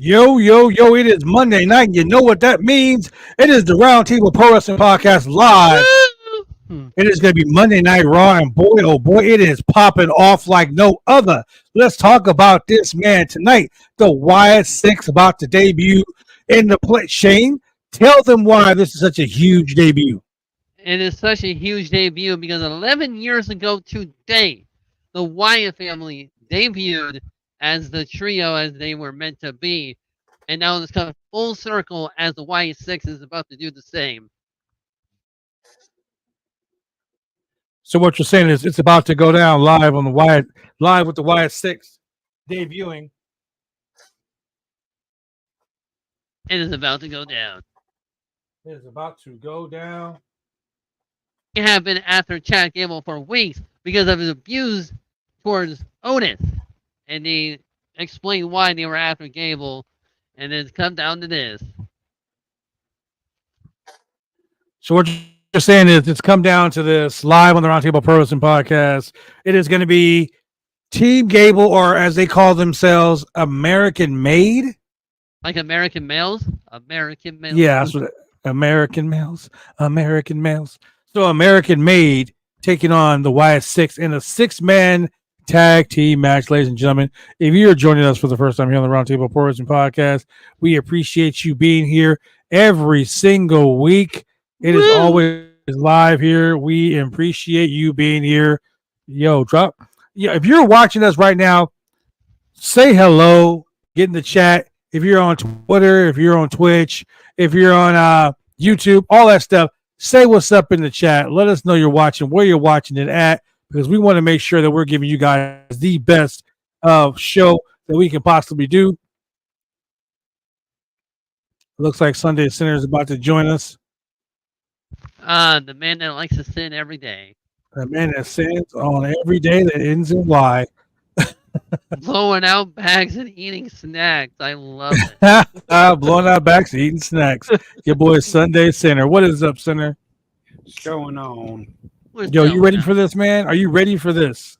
Yo, yo, yo, it is Monday night. And you know what that means? It is the Roundtable Pro Wrestling Podcast live. Woo! It is going to be Monday Night Raw, and boy, oh boy, it is popping off like no other. Let's talk about this man tonight. The Wyatt Six about to debut in the play. Shane, tell them why this is such a huge debut. It is such a huge debut because 11 years ago today, the Wyatt family debuted as the trio as they were meant to be. And now it's come full circle as the Wyatt Six is about to do the same. So what you're saying is it's about to go down live on the Wyatt, live with the Wyatt Six debuting. It is about to go down. It is about to go down. They have been after Chad Gable for weeks because of his abuse towards Otis. And they explained why they were after Gable. And it's come down to this. So what you're saying is it's come down to this live on the Roundtable Pro Wrestling Podcast. It is going to be Team Gable, or as they call themselves, American Made. Like American males? American males. Yeah, that's what American males. American males. So American Made taking on the Wyatt Six in a 6-man tag team match, ladies and gentlemen. If you're joining us for the first time here on the Roundtable Pro Wrestling Podcast, we appreciate you being here every single week. It is always live here. We appreciate you being here. Yo, drop. Yeah, if you're watching us right now, say hello. Get in the chat. If you're on Twitter, if you're on Twitch, if you're on YouTube, all that stuff, say what's up in the chat. Let us know you're watching, where you're watching it at, because we want to make sure that we're giving you guys the best show that we can possibly do. Looks like Sunday Center is about to join us. The man that likes to sin every day. The man that sins on every day that ends in Y. Blowing out bags and eating snacks. I love it. Blowing out backs and eating snacks. Your boy Sunday Center. What is up, Center? What's going on? What's Yo, you going ready on? for this, man? Are you ready for this?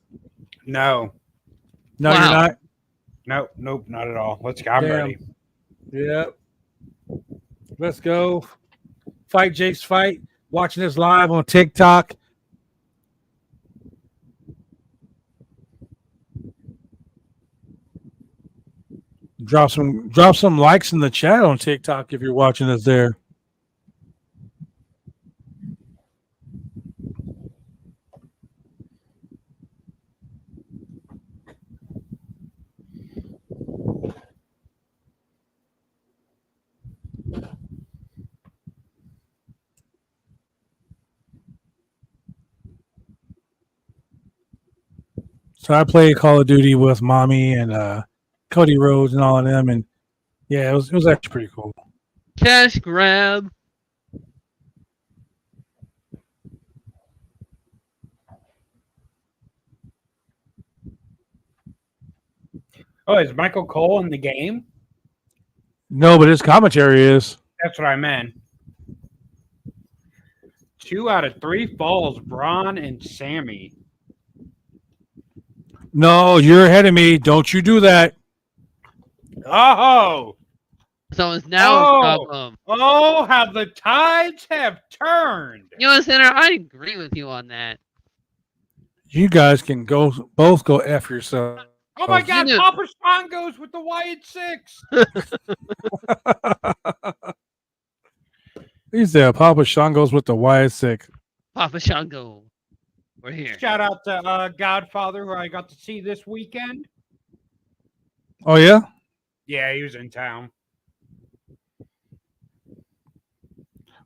No, No, Wow. you're not. nope, not at all. Let's go. I'm Damn. ready. Yep. Let's go. Fight Jake's fight. Watching this live on TikTok. Drop some likes in the chat on TikTok if you're watching us there. So I played Call of Duty with Mommy and Cody Rhodes and all of them, and yeah, it was actually pretty cool. Cash grab. Oh, is Michael Cole in the game? No, but his commentary is. That's what I meant. 2 out of 3 falls, Braun and Sammy. No, you're ahead of me. Don't you do that. Oh, So it's now a problem. oh, how the tides have turned. You know, Center, I agree with you on that. You guys can both go F yourself. Oh my God, You knew- Papa Sean goes with the Wyatt Six. He said Papa Sean goes with the Wyatt Six. Papa Shango. We're here. Shout out to Godfather, who I got to see this weekend. Oh yeah? Yeah, he was in town.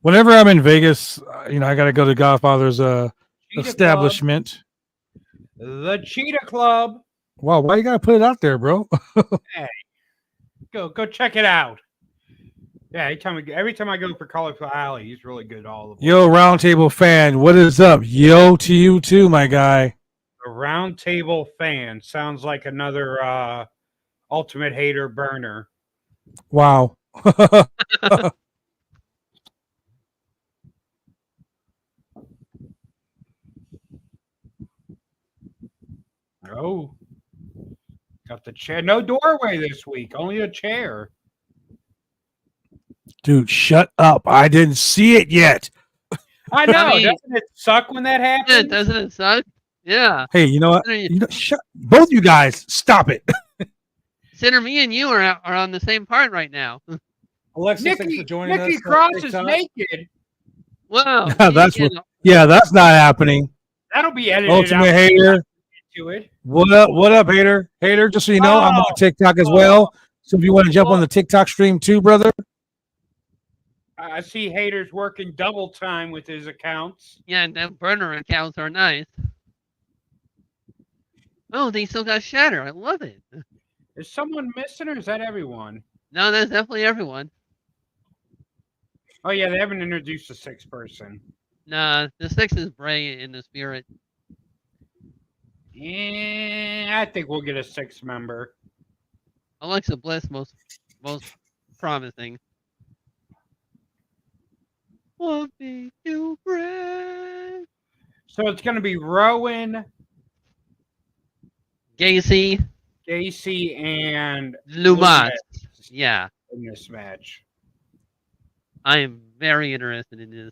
Whenever I'm in Vegas, I got to go to Godfather's Cheetah establishment. Club, the Cheetah Club. Wow, why you got to put it out there, bro? Go check it out. Yeah, every time I go for Colorful Alley, he's really good. All of them. Yo, Roundtable fan, what is up? Yo to you too, my guy. A Roundtable fan sounds like another ultimate hater burner. Wow. Oh, got the chair. No doorway this week. Only a chair. Dude, shut up. I didn't see it yet. I know. I mean- Doesn't it suck when that Yeah, happens? doesn't it suck? Yeah. Hey, you know what? Shut both you guys. Stop it. Consider me and you are on the same part right now. Alexis, Nikki Cross is naked. Wow. That's geez, what. Yeah, that's not happening. That'll be edited Ultimate out hater. to it. What up? What up, hater? Hater, just so you know, I'm on TikTok as well. So if you want to jump on the TikTok stream too, brother. I see haters working double time with his accounts. Yeah, and them burner accounts are nice. Oh, they still got Shatter. I love it. Is someone missing or is that everyone? No, that's definitely everyone. Oh yeah, they haven't introduced a sixth person. Nah, the 6 is Bray in the spirit. I think we'll get a sixth member. Alexa Bliss most promising. What made you break? So it's going to be Rowan, Gacy, Gacy, and Lumas. Yeah, in this match. I am very interested in this.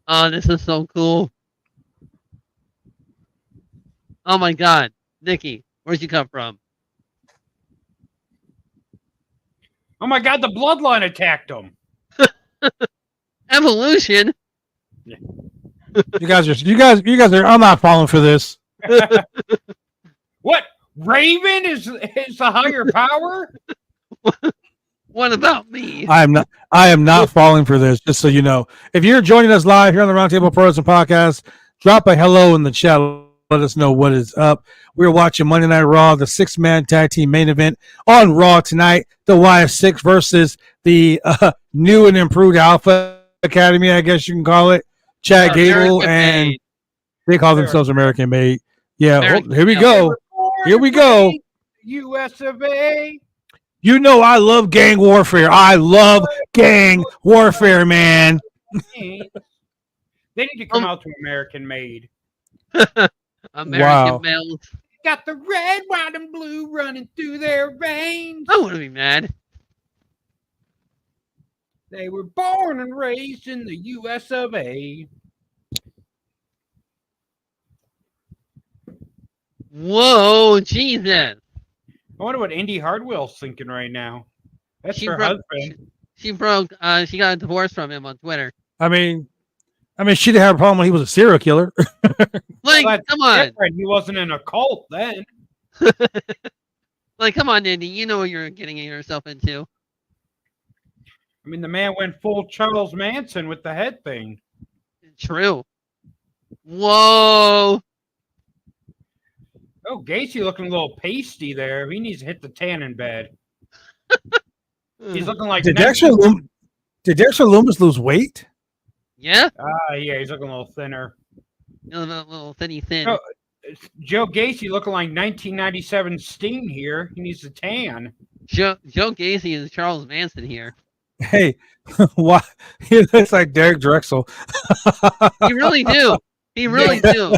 Oh, this is so cool. Oh my god. Nikki, where'd you come from? Oh my God, the bloodline attacked him. Evolution? You guys are. I'm not falling for this. What? Raven is the higher power? What about me? I am not falling for this. Just so you know, if you're joining us live here on the Roundtable Pro Wrestling Podcast, drop a hello in the chat. Let us know what is up. We're watching Monday Night Raw, the 6-man tag team main event on Raw tonight. The YS6 versus the new and improved Alpha Academy, I guess you can call it. Chad Gable and Made. they call themselves American Made. Yeah, American here we Made. go. Here we go. US of A. You know I love gang warfare. I love gang warfare, man. They need to come out to American Made. American Wow. males. Got the red, white, and blue running through their veins. I wouldn't be mad. They were born and raised in the US of A. Whoa, Jesus. I wonder what Indy Hardwell's thinking right now. That's She her broke- husband. She broke, she got a divorce from him on Twitter. I mean, she didn't have a problem when he was a serial killer. Like, Well, come on. Different. He wasn't in a cult then. Like, come on, Indy. You know what you're getting yourself into. I mean, the man went full Charles Manson with the head thing. True. Whoa. Oh, Gacy looking a little pasty there. He needs to hit the tan in bed. He's looking like Did Dexter Loomis lose weight? Yeah? yeah, he's looking a little thinner. A little thinny thin. Oh. Joe Gacy looking like 1997 Sting here. He needs a tan. Joe Gacy is Charles Manson here. Hey, why he looks like Derek Drexel? You really do. He really do.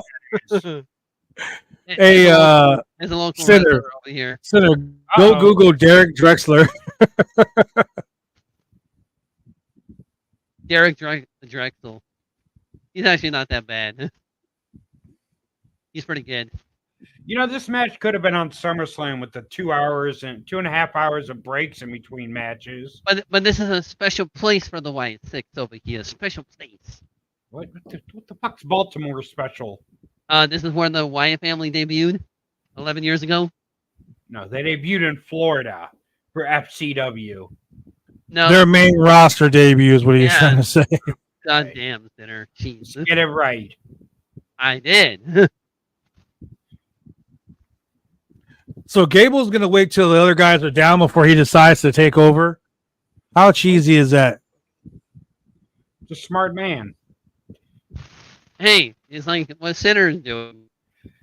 Hey, as a local Sinner. wrestler over here. Sinner, go Uh-oh. Google Derek Drexler. Derek Drexel. He's actually not that bad. He's pretty good. You know, this match could have been on SummerSlam with the 2 hours and 2.5 hours of breaks in between matches. But this is a special place for the White Six over here. Special place. What the fuck's Baltimore special? This is where the Wyatt family debuted 11 years ago. No, they debuted in Florida for FCW. No, Their main roster debut is what he's Yeah. trying to say. goddamn Sinner. Jesus. Get it right. I did. So Gable's gonna wait till the other guys are down before he decides to take over. How cheesy is that? He's a smart man. Hey, it's like what Sinner's doing.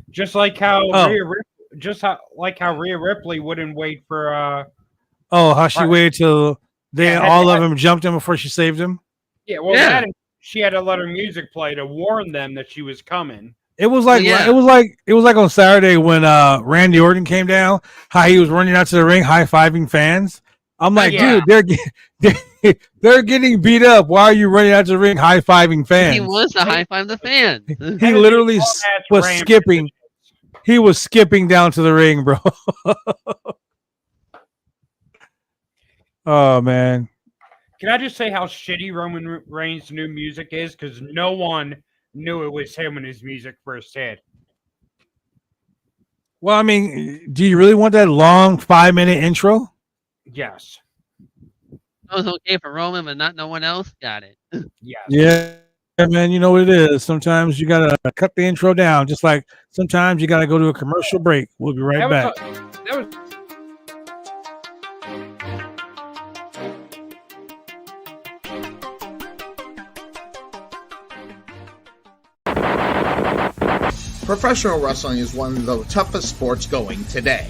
Just like how Oh. Rhea Ripley wouldn't wait for Oh, how she Right. waited till they Yeah, all of them jumped in before she saved him. yeah, well Yeah. she had to let her music play to warn them that she was coming. It was like yeah. it was like on Saturday when Randy Orton came down, how he was running out to the ring high fiving fans. I'm like, yeah. dude, they're getting beat up. Why are you running out to the ring high fiving fans? He wants to high five the fans. He literally was skipping. He was skipping down to the ring, bro. Oh man. Can I just say how shitty Roman Reigns' new music is? Because no one knew it was him when his music first hit. Well, I mean, do you really want that long 5-minute intro? Yes. That was okay for Roman, but not no one else got it. Yes. Yeah, man. You know what it is. Sometimes you gotta cut the intro down, just like sometimes you gotta go to a commercial break. We'll be right back. That was Professional wrestling is one of the toughest sports going today.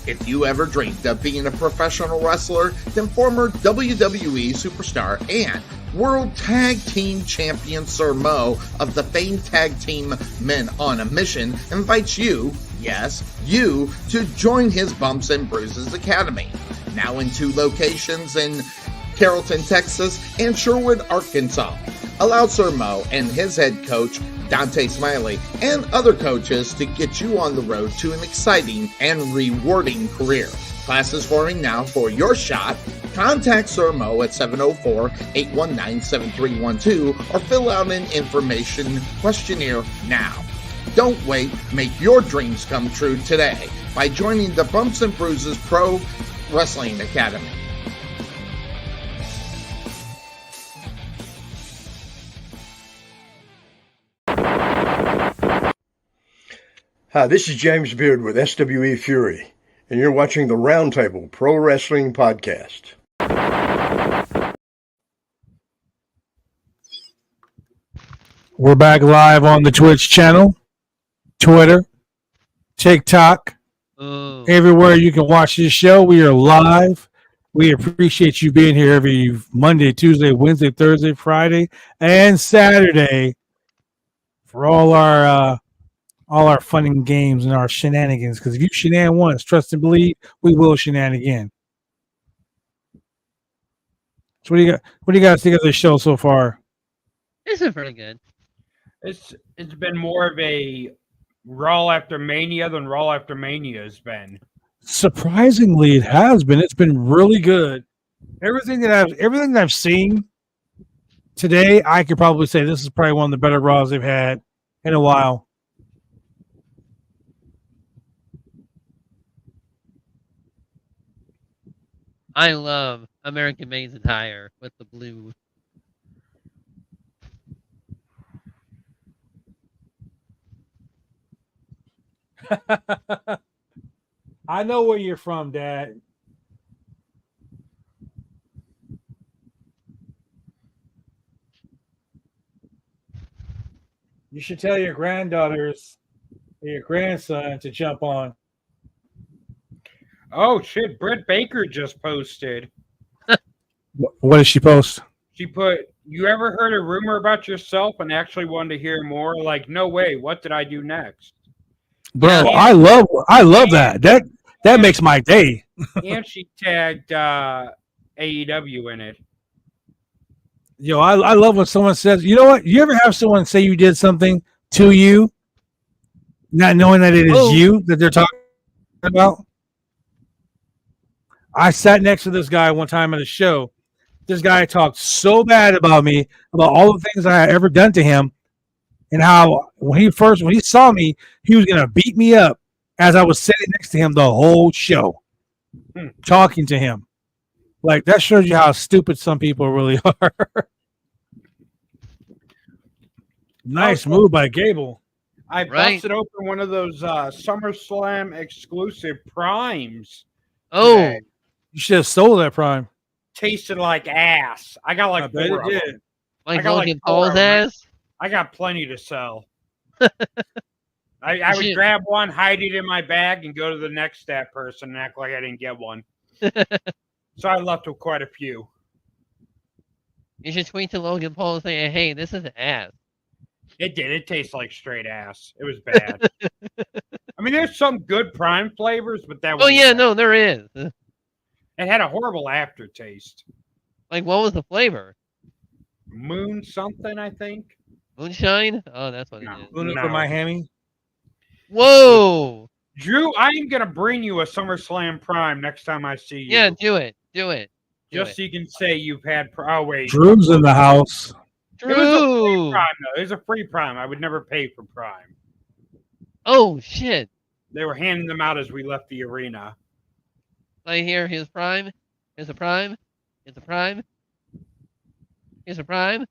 If you ever dreamed of being a professional wrestler, then former WWE superstar and World Tag Team Champion Sir Mo of the famed tag team Men on a Mission invites you, yes, you, to join his Bumps and Bruises Academy. Now in 2 locations in Carrollton, Texas and Sherwood, Arkansas. Allow Sir Mo and his head coach, Dante Smiley, and other coaches to get you on the road to an exciting and rewarding career. Classes forming now for your shot. Contact Sir Mo at 704-819-7312 or fill out an information questionnaire now. Don't wait, make your dreams come true today by joining the Bumps and Bruises Pro Wrestling Academy. Hi, this is James Beard with SWE Fury, and you're watching the Roundtable Pro Wrestling Podcast. We're back live on the Twitch channel, Twitter, TikTok, everywhere you can watch this show. We are live. We appreciate you being here every Monday, Tuesday, Wednesday, Thursday, Friday, and Saturday for all our fun and games and our shenanigans. Because if you shenan once, trust and believe, we will shenan again. So what do you got? What do you guys think of this show so far? It's been pretty good. It's been more of a Raw after Mania than Raw after Mania has been. Surprisingly, it has been. It's been really good. Everything that I've seen today, I could probably say this is probably one of the better Raws they've had in a while. I love American Maid's attire with the blue. I know where you're from, Dad. You should tell your granddaughters or your grandson to jump on. Oh shit! Britt Baker just posted. What did she post? She put, "You ever heard a rumor about yourself and actually wanted to hear more? Like, no way. What did I do next?" Bro, Yeah, I love that. That makes my day. And she tagged AEW in it. Yo, I love when someone says, you know what? You ever have someone say you did something to you, not knowing that it is you that they're talking about? I sat next to this guy one time at a show. This guy talked so bad about me, about all the things I had ever done to him, and how when he saw me, he was gonna beat me up as I was sitting next to him the whole show, talking to him. Like, that shows you how stupid some people really are. Nice move by Gable. I busted open one of those SummerSlam exclusive Primes. Oh, today. You should have stole that Prime. Tasted like ass. I got like I bet four it of did. them. like got Logan like four Paul's of 'em. ass. I got plenty to sell. I would grab one, hide it in my bag, and go to the next that person and act like I didn't get one. So I left with quite a few. You should tweet to Logan Paul and say, "Hey, this is ass." It did. It tastes like straight ass. It was bad. I mean, there's some good Prime flavors, but that was. Oh yeah, no, there is. It had a horrible aftertaste. Like, what was the flavor? Moon something, I think. Moonshine? Oh, that's what No. it is. Luna No. from Miami. Whoa! Drew, I am gonna bring you a SummerSlam Prime next time I see you. Yeah, do it. Do it. Do Just it. so you can say you've had. Oh wait, Drew's in the house. It was a free Drew! Prime though. It was a free Prime. I would never pay for Prime. Oh shit! They were handing them out as we left the arena. Right here, here's Prime. Here's a Prime. Here's a Prime. Here's a Prime.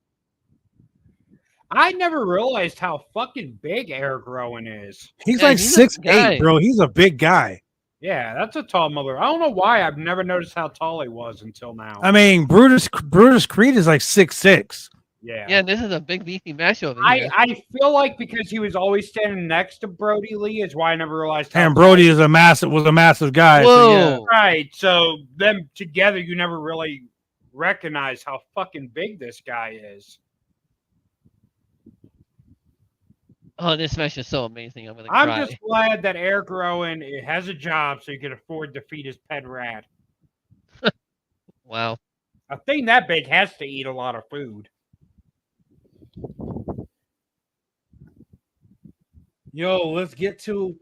I never realized how fucking big Eric Rowan is. He's Yeah, like he's a 6'8", guy. bro. He's a big guy. Yeah, that's a tall mother. I don't know why I've never noticed how tall he was until now. I mean, Brutus Creed is like 6'6". Yeah. Yeah, this is a big beefy match over I, here. I feel like because he was always standing next to Brody Lee is why I never realized how And Brody is a massive guy. So yeah. Whoa! right. So them together, you never really recognize how fucking big this guy is. Oh, this match is so amazing. I'm gonna I'm cry. just glad that Eric Rowan has a job so he can afford to feed his pet rat. Wow. A thing that big has to eat a lot of food. Yo, let's get to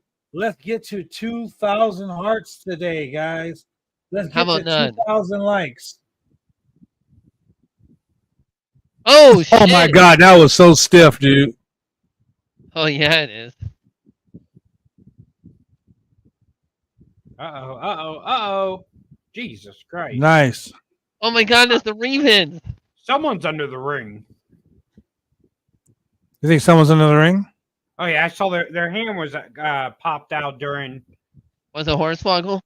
2,000 hearts today, guys. Let's How get about to none? 2,000 likes. Oh shit! Oh my god, that was so stiff, dude. Oh yeah, it is. Uh-oh. Jesus Christ. Nice. Oh my god, it's the Ravens. Someone's under the ring. You think someone's under the ring? Oh, yeah, I saw their hand was popped out during Was it Hornswoggle?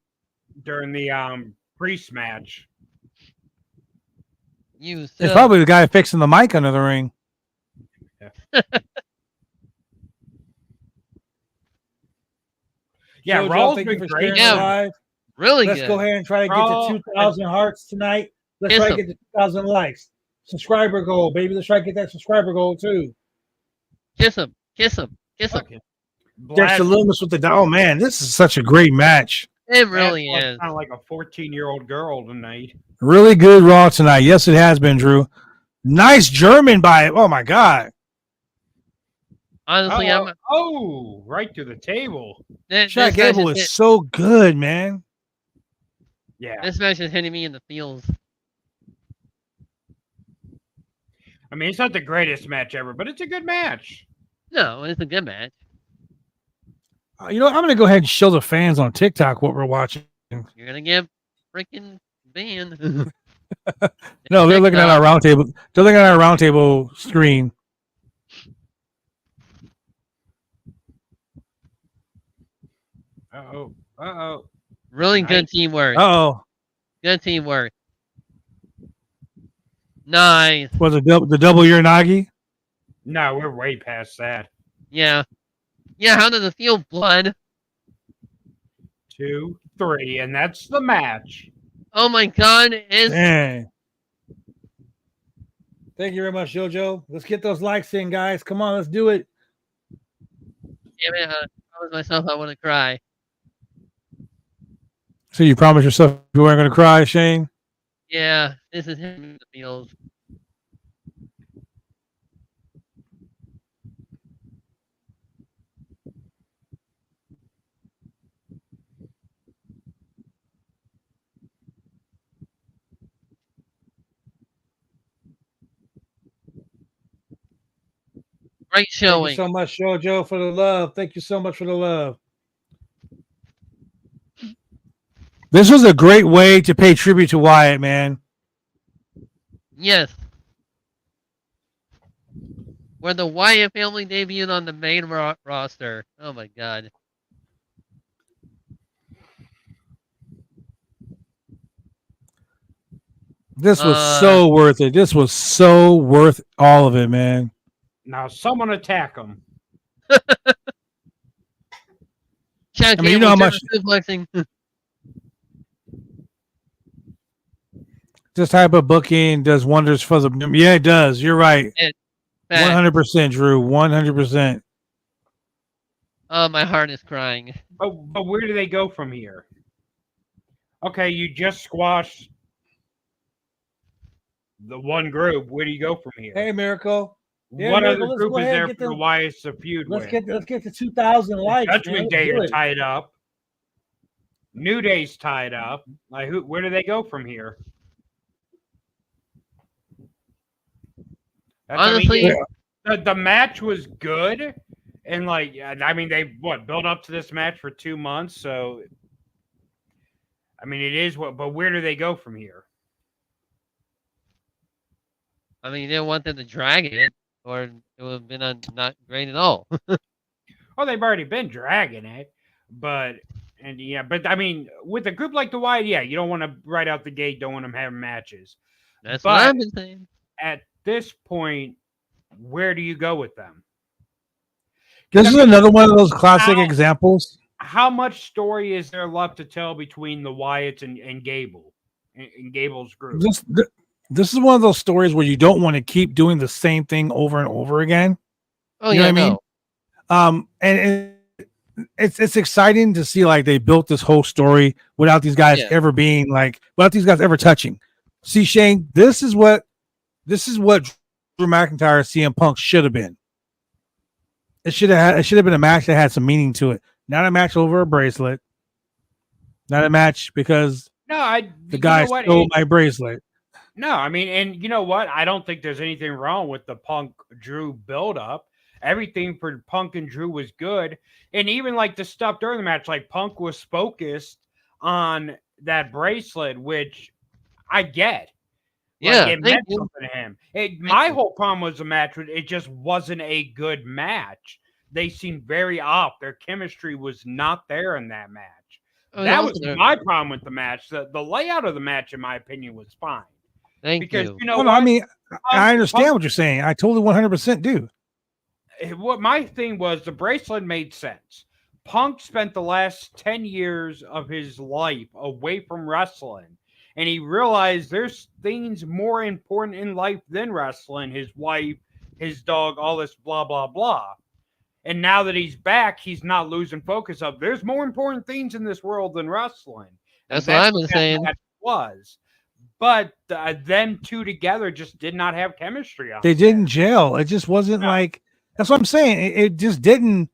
the priest match. You It's still. probably the guy fixing the mic under the ring. Yeah, Jojo, Raw's thank you been for great. sharing Yeah. live. Really Let's good. go ahead and try to get Raw- to 2,000 hearts tonight. Let's Kiss try to him. get to 2,000 likes. Subscriber goal, baby. Let's try to get that subscriber goal too. Kiss him. Kiss him. Kiss him. Fucking Dexter Loomis with the oh man, this is such a great match. It really is. Sound like a 14-year-old girl tonight. Really good Raw tonight. Yes, it has been, Drew. Nice German by oh my god. Honestly, I'm. Right to the table. This Shaq match Gable is is so good, man. Yeah. This match is hitting me in the feels. I mean, it's not the greatest match ever, but it's a good match. No, it's a good match. You know, I'm gonna go ahead and show the fans on TikTok what we're watching. You're gonna get freaking banned. No, they're looking at our roundtable. They're looking at our roundtable screen. Uh-oh. Really good Nice. teamwork. Oh, Good teamwork. Nice. was it the double Uranagi? No, we're way past that. Yeah. Yeah, how does it feel, blood? 2, 3, and that's the match. Oh my god, it's Dang. Thank you very much, JoJo. Let's get those likes in, guys. Come on, let's do it. damn it, I promised myself I wouldn't cry. So you promised yourself you weren't going to cry, Shane? Yeah, this is hitting me in the feels. Great Thank you showing. so much, JoJo, for the love. Thank you so much for the love. This was a great way to pay tribute to Wyatt, man. Yes. Where the Wyatt family debuted on the main roster. Oh my god. This was so worth it. This was so worth all of it, man. Now, someone attack him. Chad I mean, you know how much suplexing. this type of booking does wonders for the. Yeah, it does. You're right. Fact. 100%, Drew. 100%. Oh, my heart is crying. But where do they go from here? Okay, you just squashed the one group. Where do you go from here? Hey, Miracle. Yeah, What Miracle, other let's group go is ahead there and for get the them. Wyatt's to feud with? Let's get to 2,000 likes. Man. Judgment Let's Day do are it. tied up. New Day's tied up. Like, where do they go from here? Honestly, the match was good, and like, I mean, they built up to this match for 2 months, so I mean, it is what. But where do they go from here? I mean, you didn't want them to drag it, or it would have been not great at all. Oh, they've already been dragging it, but I mean, with a group like the Wyatt, yeah, you don't want to right out the gate, don't want them having matches. That's what But I've been saying. at this point, where do you go with them? This is another one of those classic How- examples. How much story is there left to tell between the Wyatts and Gable, and Gable's group? This is one of those stories where you don't want to keep doing the same thing over and over again. Oh, You know yeah, what I mean? no. And it's exciting to see like they built this whole story without these guys Yeah. ever being like, without these guys ever touching. See, Shane, this is what Drew McIntyre CM Punk should have been. It should have been a match that had some meaning to it. Not a match over a bracelet. Not a match because the guy stole my bracelet. No, I mean, and you know what? I don't think there's anything wrong with the Punk Drew build up. Everything for Punk and Drew was good. And even like the stuff during the match, like Punk was focused on that bracelet, which I get. Yeah, Like, it thank meant you. something to him. My you. whole problem was the match. It just wasn't a good match. They seemed very off. Their chemistry was not there in that match. Oh, That also was there- my problem with the match. The layout of the match, in my opinion, was fine. Thank Because you. you know Well, what? I mean, I understand Punk- what you're saying. I totally 100% do. what my thing was, the bracelet made sense. Punk spent the last 10 years of his life away from wrestling, and he realized there's things more important in life than wrestling, his wife, his dog, all this blah blah blah. And now that he's back, he's not losing focus of there's more important things in this world than wrestling. And That's what I've been that saying. match was. But them two together just did not have chemistry on They set. didn't gel. It just wasn't No. like, that's what I'm saying. It just didn't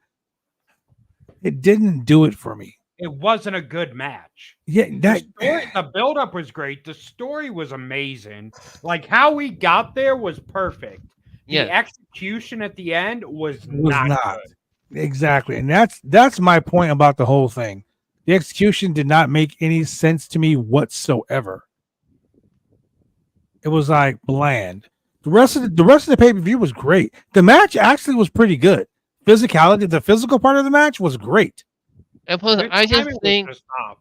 do it for me. It wasn't a good match. Yeah, The build-up was great. The story was amazing. Like, how we got there was perfect. The Yeah. execution at the end was was not not good. exactly, and that's my point about the whole thing. The execution did not make any sense to me whatsoever. It was like bland. The rest of the pay-per-view was great. The match actually was pretty good. Physicality, the physical part of the match was great. And plus, The I timing just was think just off.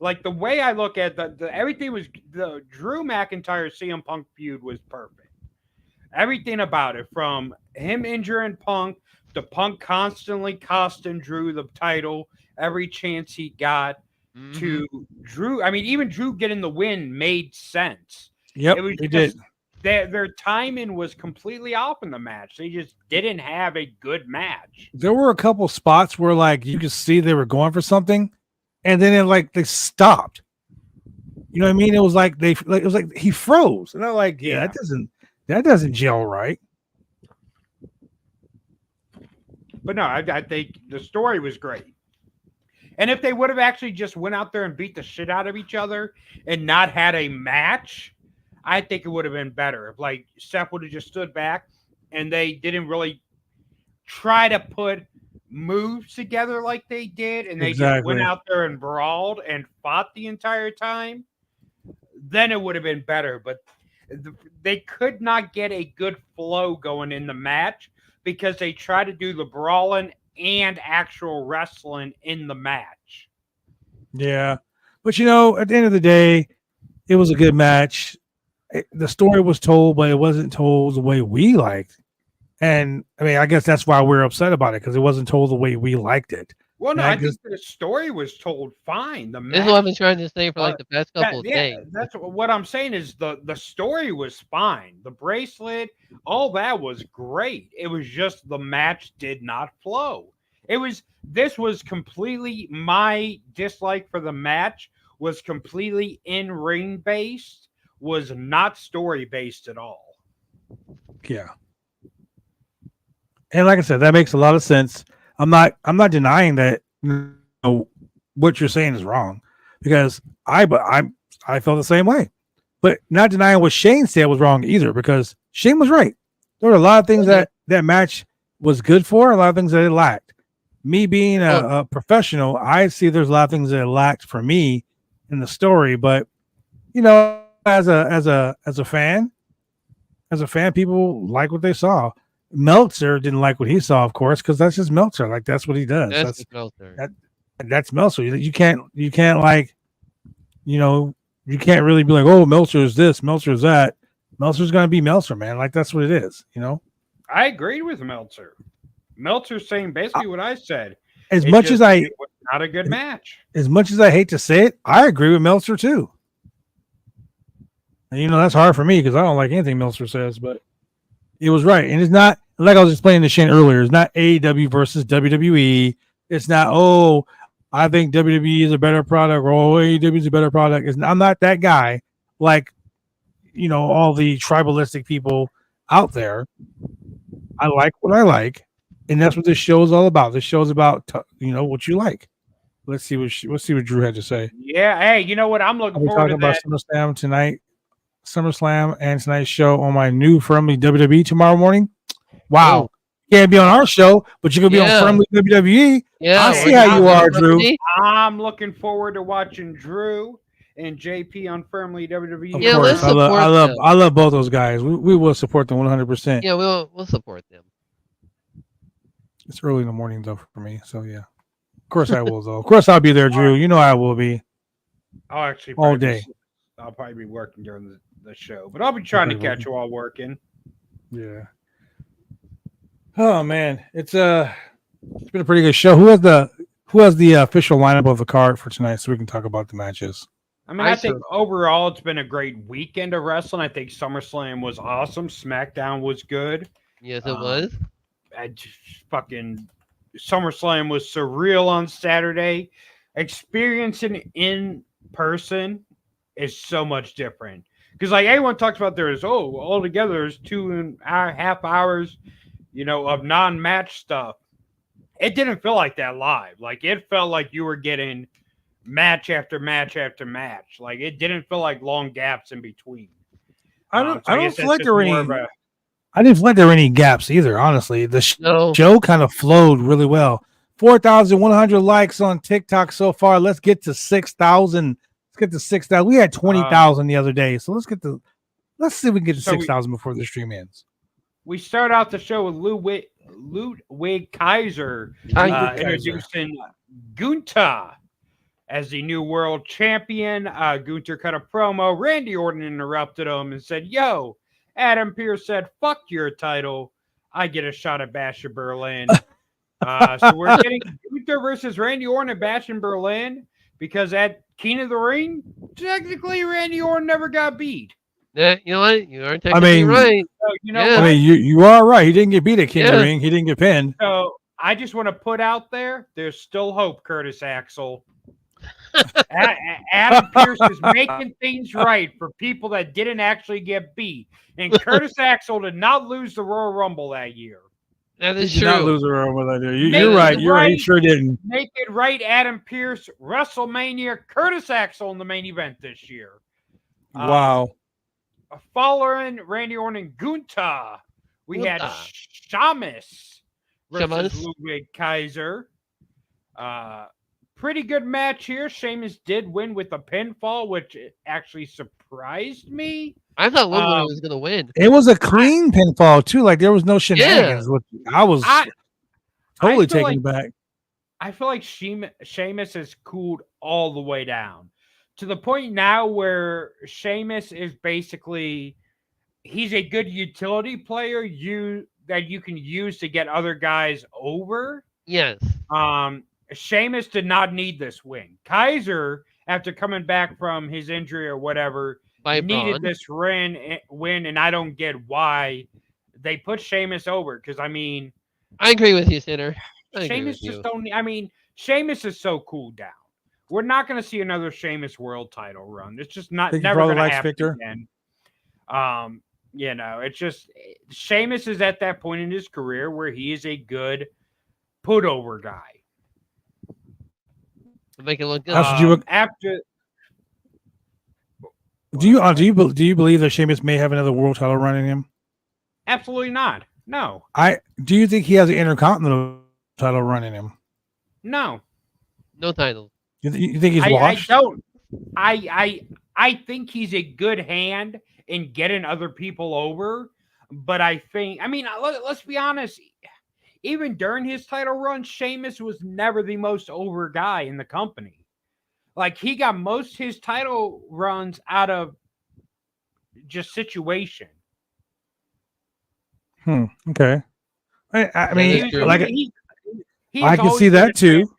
Like, the way I look at the everything was the Drew McIntyre CM Punk feud was perfect. Everything about it, from him injuring Punk to Punk constantly costing Drew the title every chance he got, to Drew. I mean, even Drew getting the win made sense. Yep, It was they just did. their timing was completely off in the match. They just didn't have a good match. There were a couple spots where like you could see they were going for something, and then they stopped. You know what I mean? It was like it was like he froze, and I'm like, yeah, that doesn't gel right. But no, I think the story was great. And if they would have actually just went out there and beat the shit out of each other and not had a match, I think it would have been better. If like Seth would have just stood back and they didn't really try to put moves together like they did, and they just went out there and brawled and fought the entire time, then it would have been better. But they could not get a good flow going in the match because they tried to do the brawling and actual wrestling in the match. Yeah, but you know, at the end of the day, it was a good match. The story was told, but it wasn't told the way we liked. And I mean, I guess that's why we're upset about it, because it wasn't told the way we liked it. Well, no, And I I think just the story was told fine. The This is what I've match, been trying to say for like the past couple of days. that's what I'm saying is the story was fine. The bracelet, all that was great. It was just the match did not flow. This was completely my dislike for the match was completely in ring based, was not story based at all. yeah. And like I said, that makes a lot of sense. I'm not denying that what you're saying is wrong because I felt the same way. But not denying what Shane said was wrong either because Shane was right. There were a lot of things that match was good for, a lot of things that it lacked. Me being a professional, I see there's a lot of things that it lacked for me in the story, but as a fan, people like what they saw. Meltzer didn't like what he saw, of course, because that's just Meltzer. Like that's what he does. That's Meltzer. That's Meltzer. You can't like, you can't really be like, oh, Meltzer is this, Meltzer is that. Meltzer's gonna be Meltzer, man. Like that's what it is. I agreed with Meltzer. Meltzer's saying basically what I said. As It much as it was not a good match. as much as I hate to say it, I agree with Meltzer too. And that's hard for me because I don't like anything Meltzer says, but it was right. And it's not like I was explaining to Shane earlier, it's not AEW versus WWE. It's not, oh, I think WWE is a better product or AEW is a better product. I'm not that guy like, all the tribalistic people out there. I like what I like. And that's what this show is all about. This show is about, what you like. Let's see what Drew had to say. Yeah. Hey, you know what? I'm looking We're forward talking to about that. SummerSlam tonight. SummerSlam and tonight's show on my new Firmly WWE tomorrow morning. Wow. Oh. You can't be on our show, but you can be on Firmly WWE. Yeah, I see how you are, Drew. I'm looking forward to watching Drew and JP on Firmly WWE. Of Yeah, course. let's support them. I love both those guys. We will support them 100%. Yeah, we'll support them. It's early in the morning though for me, so yeah. Of course I will though. Of course I'll be there, Drew. You know I will be. I'll actually all day. I'll probably be working during the show, but I'll be trying to catch you all working. Yeah. Oh man, it's been a pretty good show. Who has the official lineup of the card for tonight, so we can talk about the matches? I mean, I think overall it's been a great weekend of wrestling. I think SummerSlam was awesome. SmackDown was good. Yes, it was. Fucking SummerSlam was surreal on Saturday. Experiencing in person is so much different because like everyone talks about altogether there's 2.5 hours, of non-match stuff. It didn't feel like that live. Like it felt like you were getting match after match after match. Like it didn't feel like long gaps in between. I don't feel like there were any. I didn't feel like there were any gaps either. Honestly, the show kind of flowed really well. 4,100 likes on TikTok so far. Let's get to 6,000. Let's get to 6,000. We had 20,000 the other day, so let's see if we can get to 6,000 before the stream ends. We start out the show with Ludwig Kaiser introducing Gunther as the new world champion. Gunther cut a promo. Randy Orton interrupted him and said, "Yo, Adam Pearce said, fuck your title. I get a shot at Bash in Berlin." So we're getting Gunther versus Randy Orton at Bash in Berlin because at King of the Ring, technically Randy Orton never got beat. Yeah, you know what? You are technically right. So, you are right. He didn't get beat at King of the Ring. He didn't get pinned. So I just want to put out there's still hope, Curtis Axel. Adam Pearce is making things right for people that didn't actually get beat. And Curtis Axel did not lose the Royal Rumble that year. That is true. Did not lose the Royal Rumble that year. You're right. You're right. He sure didn't. Make it right, Adam Pearce. WrestleMania, Curtis Axel in the main event this year. Wow. Following Randy Orton and Gunther, we had Sheamus versus Ludwig Kaiser. Pretty good match here. Sheamus did win with a pinfall, which actually surprised me. I thought Ludwig was going to win. It was a clean pinfall, too. Like, there was no shenanigans. Yeah. I was totally taken back. I feel like Sheamus has cooled all the way down to the point now where Sheamus is basically he's a good utility player that you can use to get other guys over. Yes. Sheamus did not need this win. Kaiser, after coming back from his injury or whatever, By needed Braun. this win, and I don't get why they put Sheamus over. Because I mean, I agree with you, Sinner. I agree Sheamus with you. just don't. I mean, Sheamus is so cooled down. We're not going to see another Sheamus world title run. It's just not Think he never probably going to likes happen Victor? again. You know, it's just Sheamus is at that point in his career where he is a good put over guy. Make it look good. That's what you After do you believe that Sheamus may have another world title run in him? absolutely not. No, Do you think he has an intercontinental title run in him? no. No title. You think he's I washed? don't. I think he's a good hand in getting other people over, but I mean, let's be honest. Even during his title run, Sheamus was never the most over guy in the company. Like he got most his title runs out of just situation. Okay. I mean, is true. like He's I can always see been that too.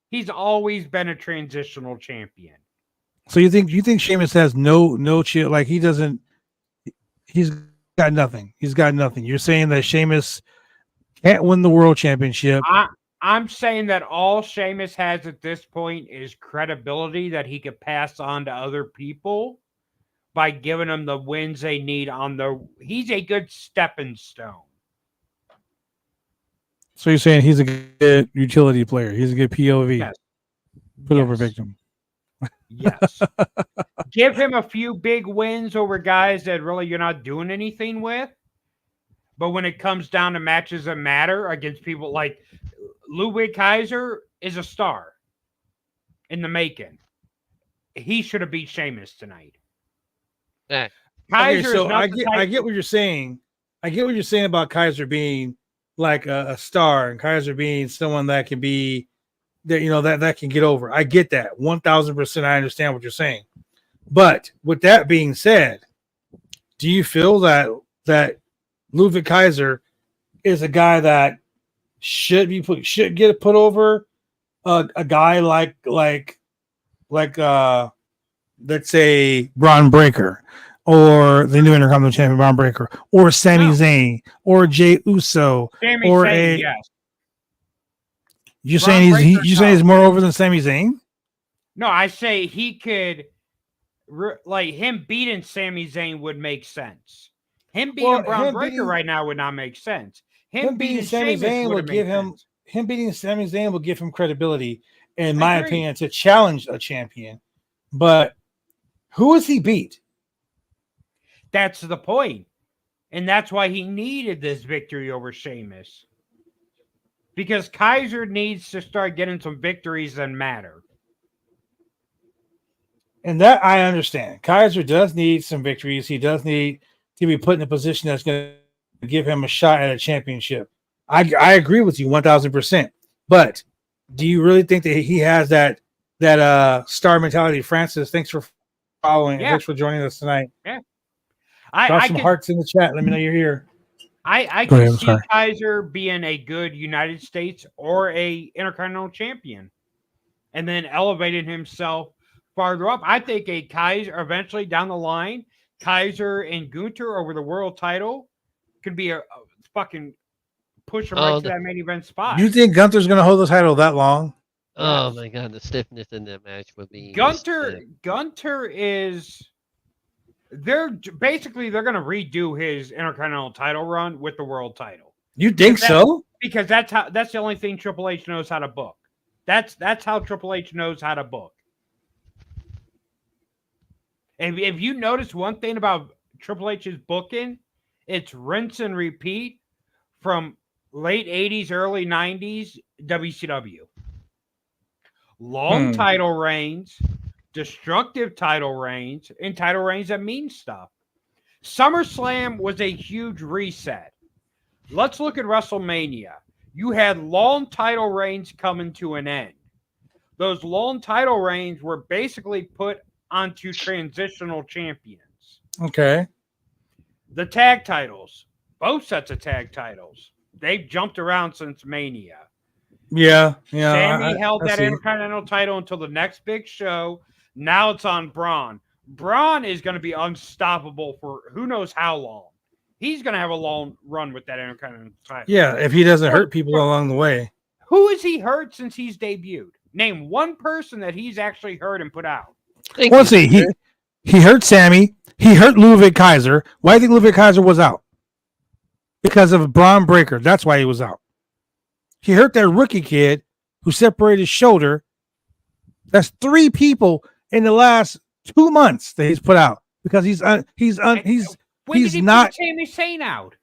He's always been a transitional champion. So you think Sheamus has no chill? Like he doesn't. He's got nothing. He's got nothing. You're saying that Sheamus can't win the world championship. I'm saying that all Sheamus has at this point is credibility that he could pass on to other people by giving them the wins they need on the. He's a good stepping stone. So you're saying he's a good utility player. He's a good POV. Yes. Put over victim. Yes. Give him a few big wins over guys that really you're not doing anything with. But when it comes down to matches that matter against people like Ludwig Kaiser is a star in the making. He should have beat Sheamus tonight. Yeah. Kaiser so is not I get what you're saying. I get what you're saying about Kaiser being like a star and Kaiser being someone that can be that that can get over. I get that 1,000%. I understand what you're saying. But with that being said, do you feel that Ludwig Kaiser is a guy that should get put over a guy like let's say Braun Breaker or the new Intercontinental Champion Braun Breaker or Sami Zayn or Jey Uso Sami or Zayn, yes. You Braun saying Breaker, he's saying he's more over than Sami Zayn? No, I say he could like him beating Sami Zayn would make sense. Him beating Braun Breaker right now would not make sense. Him beating Sami Zayn would give him sense. Him beating Sami Zayn will give him credibility, in my opinion, to challenge a champion. But who has he beat? That's the point. And that's why he needed this victory over Sheamus. Because Kaiser needs to start getting some victories that matter. And that I understand. Kaiser does need some victories. He does need to be put in a position that's going to give him a shot at a championship. I agree with you 1,000%. But do you really think that he has that star mentality? Francis, thanks for following. Yeah. Thanks for joining us tonight. Yeah. Drop some hearts in the chat. Let me know you're here. I can see Kaiser being a good United States or a Intercontinental champion and then elevating himself farther up. I think a Kaiser eventually down the line, Kaiser and Gunther over the world title could be a fucking push him right to that main event spot. You think Gunther's going to hold the title that long? Oh my God, the stiffness in that match would be. Gunther is. They're going to redo his Intercontinental title run with the world title. You think so? Because that's the only thing Triple H knows how to book. That's how Triple H knows how to book. And if you notice one thing about Triple H's booking, it's rinse and repeat from late 80s, early 90s WCW. Long title reigns, destructive title reigns, and title reigns that mean stuff. SummerSlam was a huge reset. Let's look at WrestleMania. You had long title reigns coming to an end. Those long title reigns were basically put onto transitional champions. Okay. The tag titles, both sets of tag titles, they've jumped around since Mania. Yeah. Sammy held I that see. Intercontinental title until the next big show. Now it's on Braun. Braun is going to be unstoppable for who knows how long. He's going to have a long run with that Intercontinental title. Yeah, if he doesn't hurt people along the way. Who has he hurt since he's debuted? Name one person that he's actually hurt and put out. Let's see. He hurt Sammy. He hurt Ludwig Kaiser. Why do you think Ludwig Kaiser was out? Because of Braun Breaker. That's why he was out. He hurt that rookie kid who separated his shoulder. That's 3 people in the last 2 months that he's put out because he's When he's did he not. put Sami Zayn out?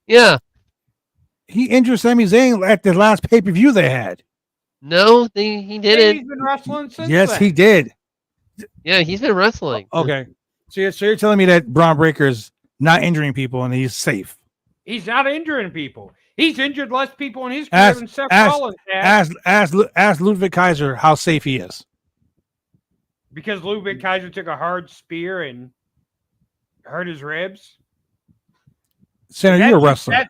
Yeah. He injured Sami Zayn at the last pay-per-view they had. No, he didn't. He's been wrestling since Yes, then. he did. Yeah, he's been wrestling. Okay. So you're telling me that Braun Breaker is not injuring people and he's safe? He's not injuring people. He's injured less people in his career than Seth Rollins has. Ask Ludwig Kaiser how safe he is. Because Ludwig Kaiser took a hard spear and hurt his ribs. Senator, you're a wrestler.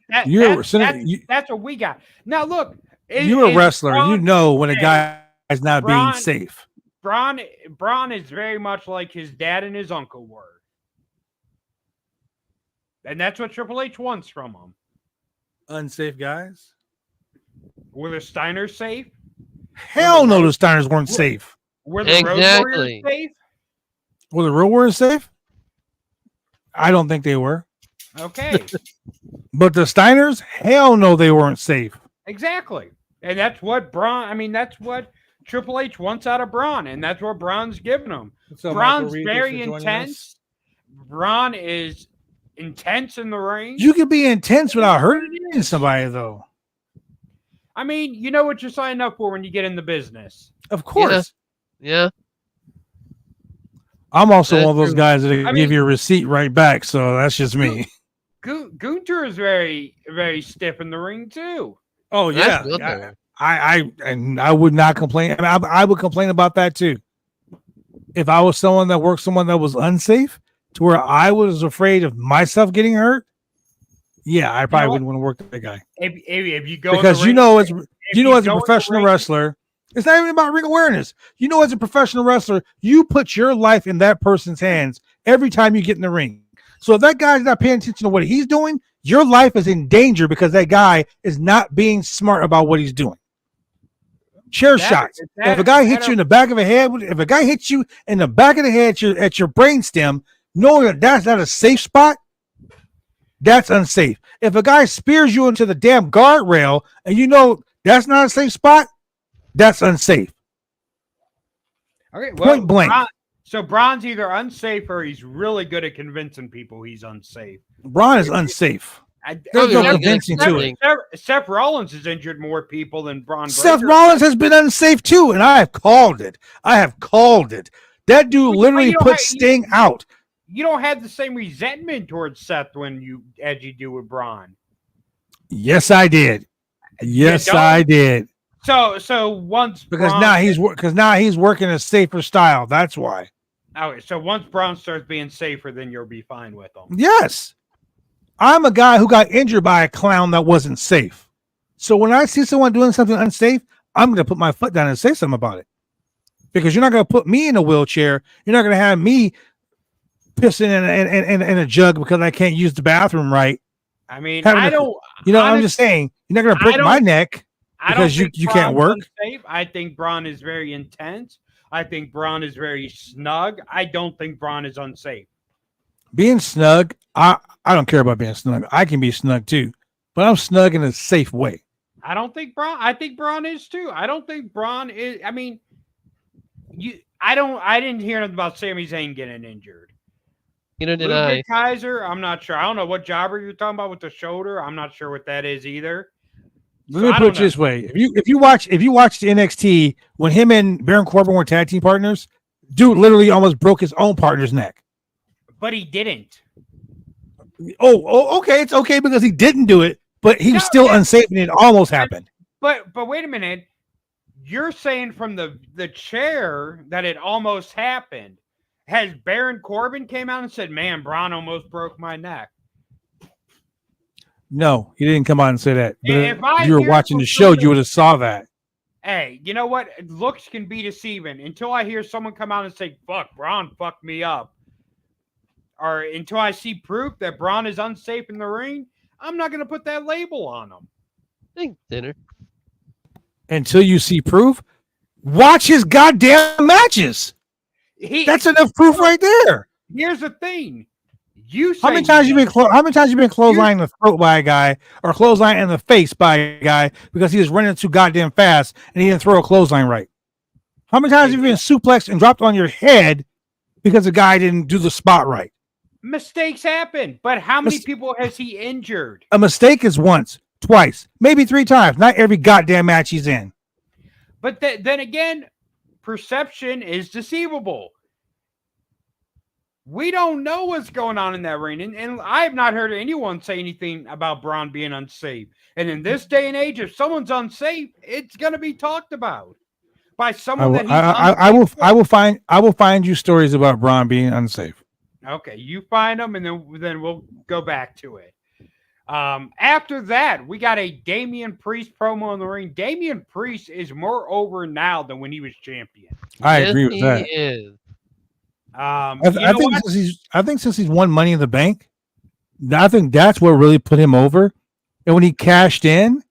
That's what we got. Now look, you're a wrestler. You know when a guy is not being safe. Braun is very much like his dad and his uncle were. And that's what Triple H wants from him. Unsafe guys? Were the Steiners safe? Hell no, the Steiners weren't safe. Were the Road Warriors safe? Were the Road Warriors safe? I don't think they were. Okay. But the Steiners, hell no, they weren't safe. Exactly. And that's what that's what Triple H wants out of Braun, and that's what Braun's giving him. So Braun's very intense. Braun is intense in the ring. You could be intense without hurting somebody, though. I mean, you know what you're signing up for when you get in the business. Of course. Yeah. I'm also one of those guys that give you a receipt right back, so that's just me. Gunther is very, very stiff in the ring too. Oh yeah, I would not complain. I would complain about that too. If I was someone that was unsafe to where I was afraid of myself getting hurt, yeah, I probably wouldn't want to work with that guy. If you go because as a professional wrestler, it's not even about ring awareness. As a professional wrestler, you put your life in that person's hands every time you get in the ring. So if that guy's not paying attention to what he's doing, your life is in danger because that guy is not being smart about what he's doing. Chair shots. If a guy hits you in the back of the head, if a guy hits you in the back of the head at your brainstem, knowing that that's not a safe spot, that's unsafe. If a guy spears you into the damn guardrail and you know that's not a safe spot, that's unsafe. Okay, well, point blank. So Braun's either unsafe or he's really good at convincing people he's unsafe. Braun is unsafe. There's no convincing to it. Seth Rollins has injured more people than Braun. Seth Rollins has been unsafe too, and I have called it. That dude literally put Sting out. You don't have the same resentment towards Seth as you do with Braun. Yes, I did. Yes, I did. So once because now he's working a safer style. That's why. Okay, so once Braun starts being safer, then you'll be fine with him. Yes. I'm a guy who got injured by a clown that wasn't safe. So when I see someone doing something unsafe, I'm going to put my foot down and say something about it. Because you're not going to put me in a wheelchair. You're not going to have me pissing in a jug because I can't use the bathroom right. I mean, I'm just saying, you're not going to break my neck because you can't work. Unsafe. I think Braun is very intense. I think Braun is very snug. I don't think Braun is unsafe. Being snug, I don't care about being snug. I can be snug too, but I'm snug in a safe way. I think Braun is too. I don't think Braun is. I mean, I didn't hear nothing about Sami Zayn getting injured. Neither did I. Kaiser, I'm not sure. I don't know what jobber you're talking about with the shoulder. I'm not sure what that is either. Let me put it this way: if you watch the NXT when him and Baron Corbin were tag team partners, dude literally almost broke his own partner's neck. But he didn't. Oh, okay. It's okay because he didn't do it, but he was still unsafe and it almost happened. But wait a minute. You're saying from the chair that it almost happened. Has Baron Corbin came out and said, "Man, Braun almost broke my neck"? No, he didn't come out and say that. But If I if you were hear watching from the show, somebody- you would have saw that. Hey, you know what? Looks can be deceiving. Until I hear someone come out and say, "Fuck, Braun fucked me up," or until I see proof that Braun is unsafe in the ring, I'm not going to put that label on him. Thanks, dinner. Until you see proof, watch his goddamn matches. That's enough proof right there. Here's the thing. You say How many times you been clotheslining in the throat by a guy or clothesline in the face by a guy because he was running too goddamn fast and he didn't throw a clothesline right? How many times have you been suplexed and dropped on your head because the guy didn't do the spot right? mistakes happen, but how many people has he injured? A mistake is once, twice, maybe 3 times. Not every goddamn match he's in. But then again, perception is deceivable. We don't know what's going on in that ring. And I have not heard anyone say anything about Braun being unsafe. And in this day and age, if someone's unsafe, it's going to be talked about by someone that he's I will find you stories about Braun being unsafe. Okay, you find them, and then we'll go back to it. After that, we got a Damian Priest promo in the ring. Damian Priest is more over now than when he was champion. I agree with that. He is. I think since he's won Money in the Bank, I think that's what really put him over. And when he cashed in,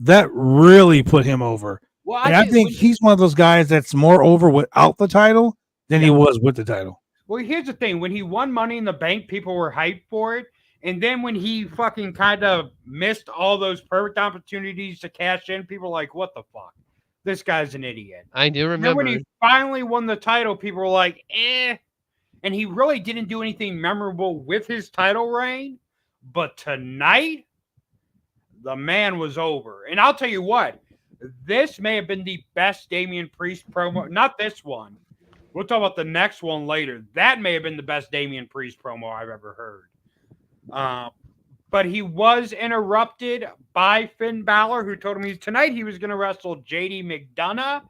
that really put him over. Well, I think he's one of those guys that's more over without the title than he was with the title. Well, here's the thing. When he won Money in the Bank, people were hyped for it. And then when he fucking kind of missed all those perfect opportunities to cash in, people were like, what the fuck? This guy's an idiot. I do remember. And when he finally won the title, people were like, eh. And he really didn't do anything memorable with his title reign. But tonight, the man was over. And I'll tell you what, this may have been the best Damian Priest promo. Not this one. We'll talk about the next one later. That may have been the best Damian Priest promo I've ever heard. But he was interrupted by Finn Balor, who told him tonight he was going to wrestle JD McDonough.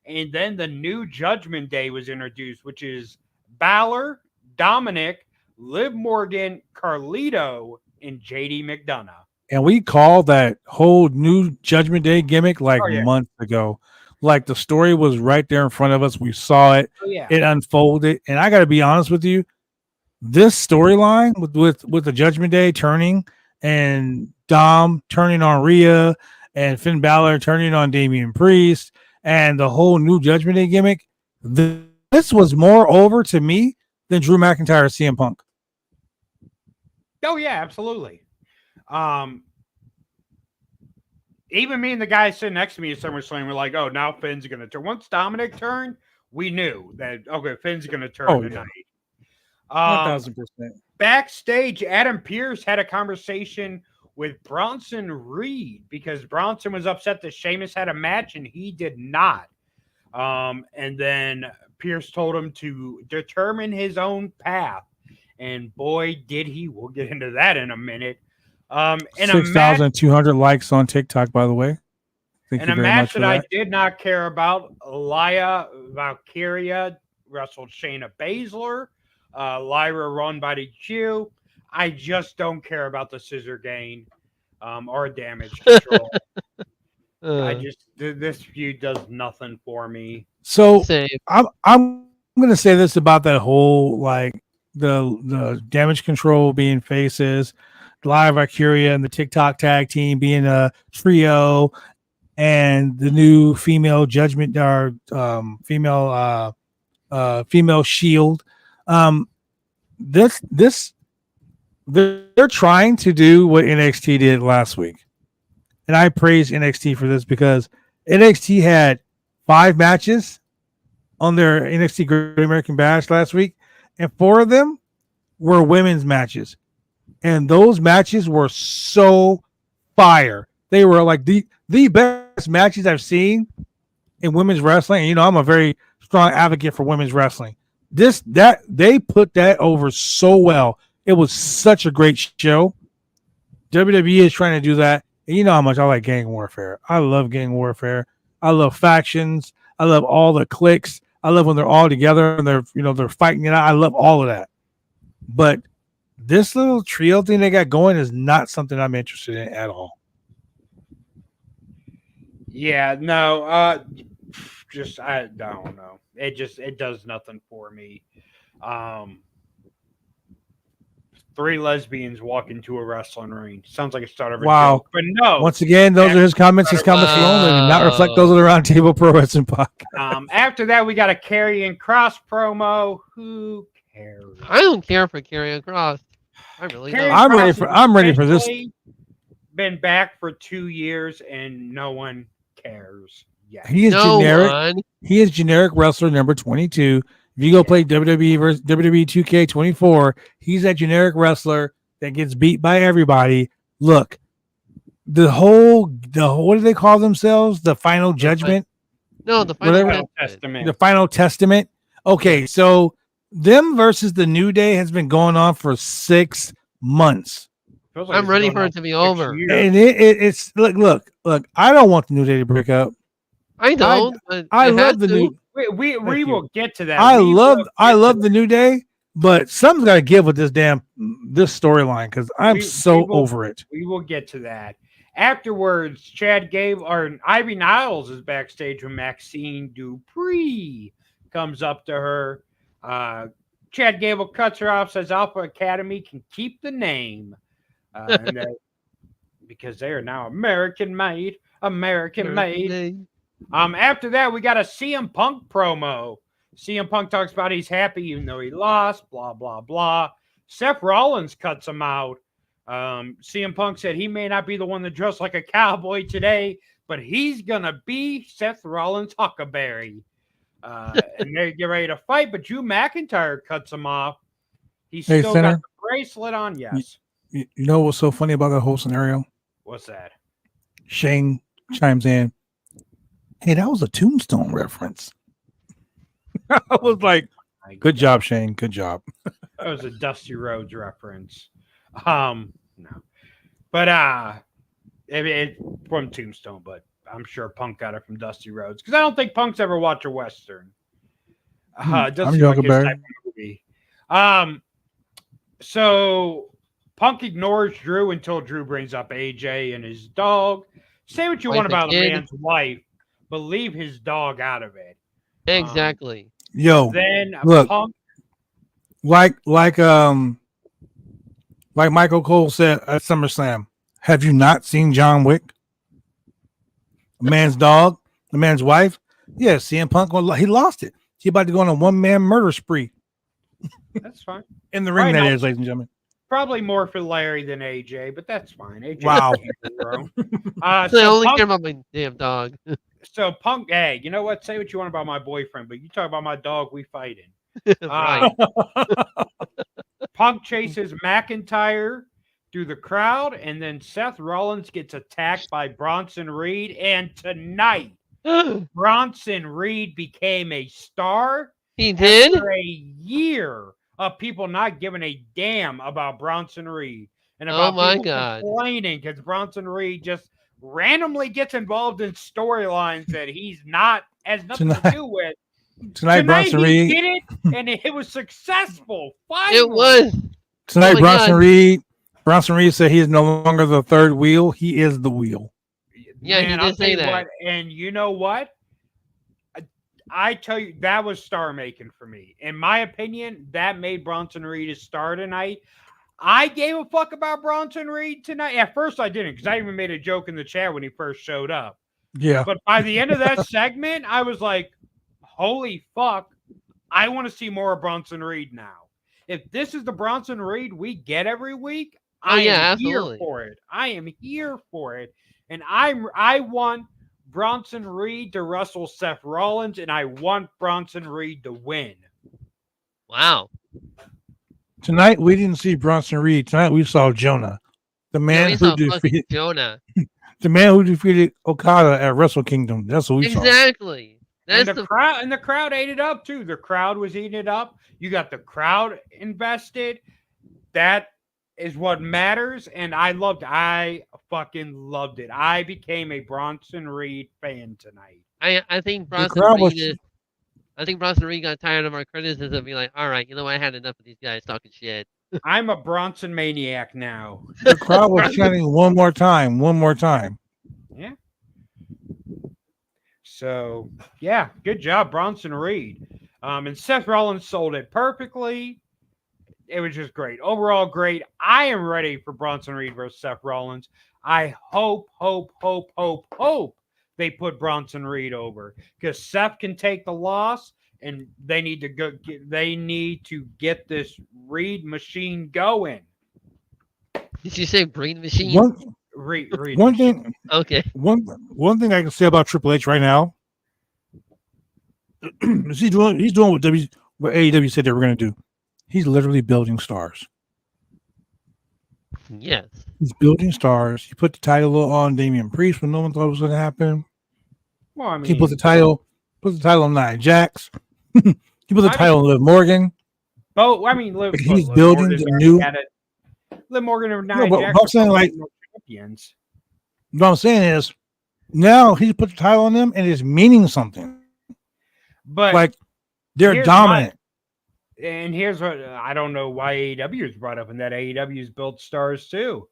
And then the new Judgment Day was introduced, which is Balor, Dominic, Liv Morgan, Carlito, and JD McDonough. And we called that whole new Judgment Day gimmick months ago. Like the story was right there in front of us. We saw it. It unfolded. And I got to be honest with you. This storyline with the Judgment Day turning and Dom turning on Rhea and Finn Balor turning on Damian Priest and the whole new Judgment Day gimmick, this was more over to me than Drew McIntyre CM Punk. Oh, yeah, absolutely. Even me and the guy sitting next to me at SummerSlam were like, oh, now Finn's going to turn. Once Dominic turned, we knew that, okay, Finn's going to turn tonight. 1,000%. Backstage, Adam Pearce had a conversation with Bronson Reed because Bronson was upset that Sheamus had a match and he did not. And then Pearce told him to determine his own path. And boy, did he. We'll get into that in a minute. 6,200 likes on TikTok, by the way. Thank you a very match much for that I that. did not care about, Lyra Valkyria wrestled Shayna Baszler. Lyra run by the Q. I just don't care about the scissor gain or damage control. This feud does nothing for me. So I'm going to say this about that whole the damage control being faces, Lyra Valkyria and the TikTok tag team being a trio, and the new female Judgment or female Shield. They're trying to do what NXT did last week. And I praise NXT for this because NXT had 5 matches on their NXT Great American Bash last week, and 4 of them were women's matches. And those matches were so fire. They were like the best matches I've seen in women's wrestling. And, I'm a very strong advocate for women's wrestling. They put that over so well. It was such a great show. WWE is trying to do that. And you know how much I like gang warfare. I love gang warfare. I love factions. I love all the cliques. I love when they're all together and they're fighting it out. I love all of that. But This little trio thing they got going is not something I'm interested in at all. Yeah, no, just I don't know. It does nothing for me. Um, three lesbians walk into a wrestling ring. Sounds like a start of a Wow. joke, but no. Once again, those are his comments. His comments alone. They do not reflect those of the Roundtable Pro Wrestling Podcast. After that, we got a Karrion Kross promo. Who cares? I don't care for Karrion Kross. I really don't. I'm ready for this. Been back for 2 years and no one cares yet. He is generic. He is generic wrestler number 22. If you go play WWE versus WWE 2K24, he's that generic wrestler that gets beat by everybody. Look, the whole what do they call themselves? The Final Judgment? No, the Final Testament. The Final Testament. Okay, so them versus the New Day has been going on for 6 months. Like I'm ready for it to be over. And it's look. I don't want the New Day to break up. I don't. I love the New. We will get to that. I love the New Day, but something's got to give with this storyline because I'm over it. We will get to that. Afterwards, Chad Gable or Ivy Niles is backstage when Maxine Dupree comes up to her. Chad Gable cuts her off, says Alpha Academy can keep the name. Because they are now American made. After that, we got a CM Punk promo. CM Punk talks about he's happy even though he lost, blah, blah, blah. Seth Rollins cuts him out. CM Punk said he may not be the one that dressed like a cowboy today, but he's going to be Seth Rollins' Huckleberry. And they get ready to fight, but Drew McIntyre cuts him off. He's still got the bracelet on, yes. You know what's so funny about that whole scenario? What's that? Shane chimes in. Hey, that was a Tombstone reference. I was like, good job, Shane. Good job. That was a Dusty Rhodes reference. No. But it from Tombstone, but I'm sure Punk got it from Dusty Rhodes. Because I don't think Punk's ever watched a Western. It doesn't seem like his type of movie. So Punk ignores Drew until Drew brings up AJ and his dog. Say what you want about a man's wife, but leave his dog out of it. Exactly. Then look, Punk, like Michael Cole said at SummerSlam, have you not seen John Wick? A man's dog, a man's wife. Yeah, CM Punk, he lost it. He about to go on a one-man murder spree. That's fine. In the ring, that is, ladies and gentlemen. Probably more for Larry than AJ, but that's fine. AJ wow. I only care about my damn dog. So Punk, hey, you know what? Say what you want about my boyfriend, but you talk about my dog, we fighting. Punk chases McIntyre through the crowd, and then Seth Rollins gets attacked by Bronson Reed. And tonight, Bronson Reed became a star. He did? After a year of people not giving a damn about Bronson Reed. And about complaining because Bronson Reed just randomly gets involved in storylines that he's has nothing to do with. Tonight Bronson Reed did it, and it was successful. Finally. It was. Tonight Bronson Reed said he is no longer the third wheel. He is the wheel. Yeah, he did say that. And you know what? I tell you, that was star making for me. In my opinion, that made Bronson Reed a star tonight. I gave a fuck about Bronson Reed tonight. At first, I didn't, because I even made a joke in the chat when he first showed up. Yeah. But by the end of that segment, I was like, holy fuck, I want to see more of Bronson Reed now. If this is the Bronson Reed we get every week, I am here for it. I am here for it. And I want Bronson Reed to wrestle Seth Rollins, and I want Bronson Reed to win. Wow. Tonight we didn't see Bronson Reed. Tonight we saw Jonah, the man who defeated Jonah, the man who defeated Okada at Wrestle Kingdom. That's what we saw. Exactly. And the crowd ate it up too. The crowd was eating it up. You got the crowd invested. That is what matters. And I fucking loved it. I became a Bronson Reed fan tonight. I think Bronson Reed got tired of our criticism, being like, all right, you know, I had enough of these guys talking shit. I'm a Bronson maniac now. The crowd was chanting one more time, one more time. Yeah. So yeah, good job, Bronson Reed. And Seth Rollins sold it perfectly. It was just great. Overall, great. I am ready for Bronson Reed versus Seth Rollins. I hope they put Bronson Reed over because Seth can take the loss, and they need to go. They need to get this Reed machine going. Did you say brain machine? Reed One machine. thing, Okay. one thing I can say about Triple H right now is he's doing what AEW said they were going to do. He's literally building stars. Yes. He's building stars. He put the title on Damian Priest when no one thought it was going to happen. Well, I mean, He put the title on Nia Jax. He put the title on Liv Morgan. He's building the new. Liv Morgan and No, Nia but Jax I'm saying, like, champions. What I'm saying is, now he's put the title on them and it's meaning something. But like, they're dominant. And here's what I don't know why AEW is brought up, and that AEW's built stars too.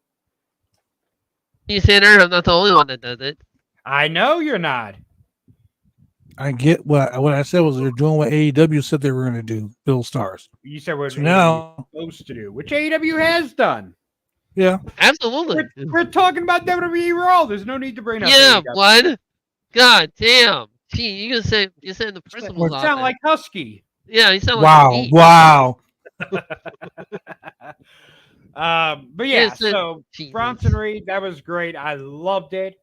You said I'm not the only one that does it. I know you're not. I get what I said was they're doing what AEW said they were going to do, build stars. You said what so now supposed to do, which AEW has done. Yeah, absolutely. We're talking about WWE Raw. There's no need to bring up. Yeah, AEW. what? God damn. Gee, you said the principles. You sound like Husky. Yeah, you sound like wow. But yeah, so Jesus. Bronson Reed, that was great. I loved it.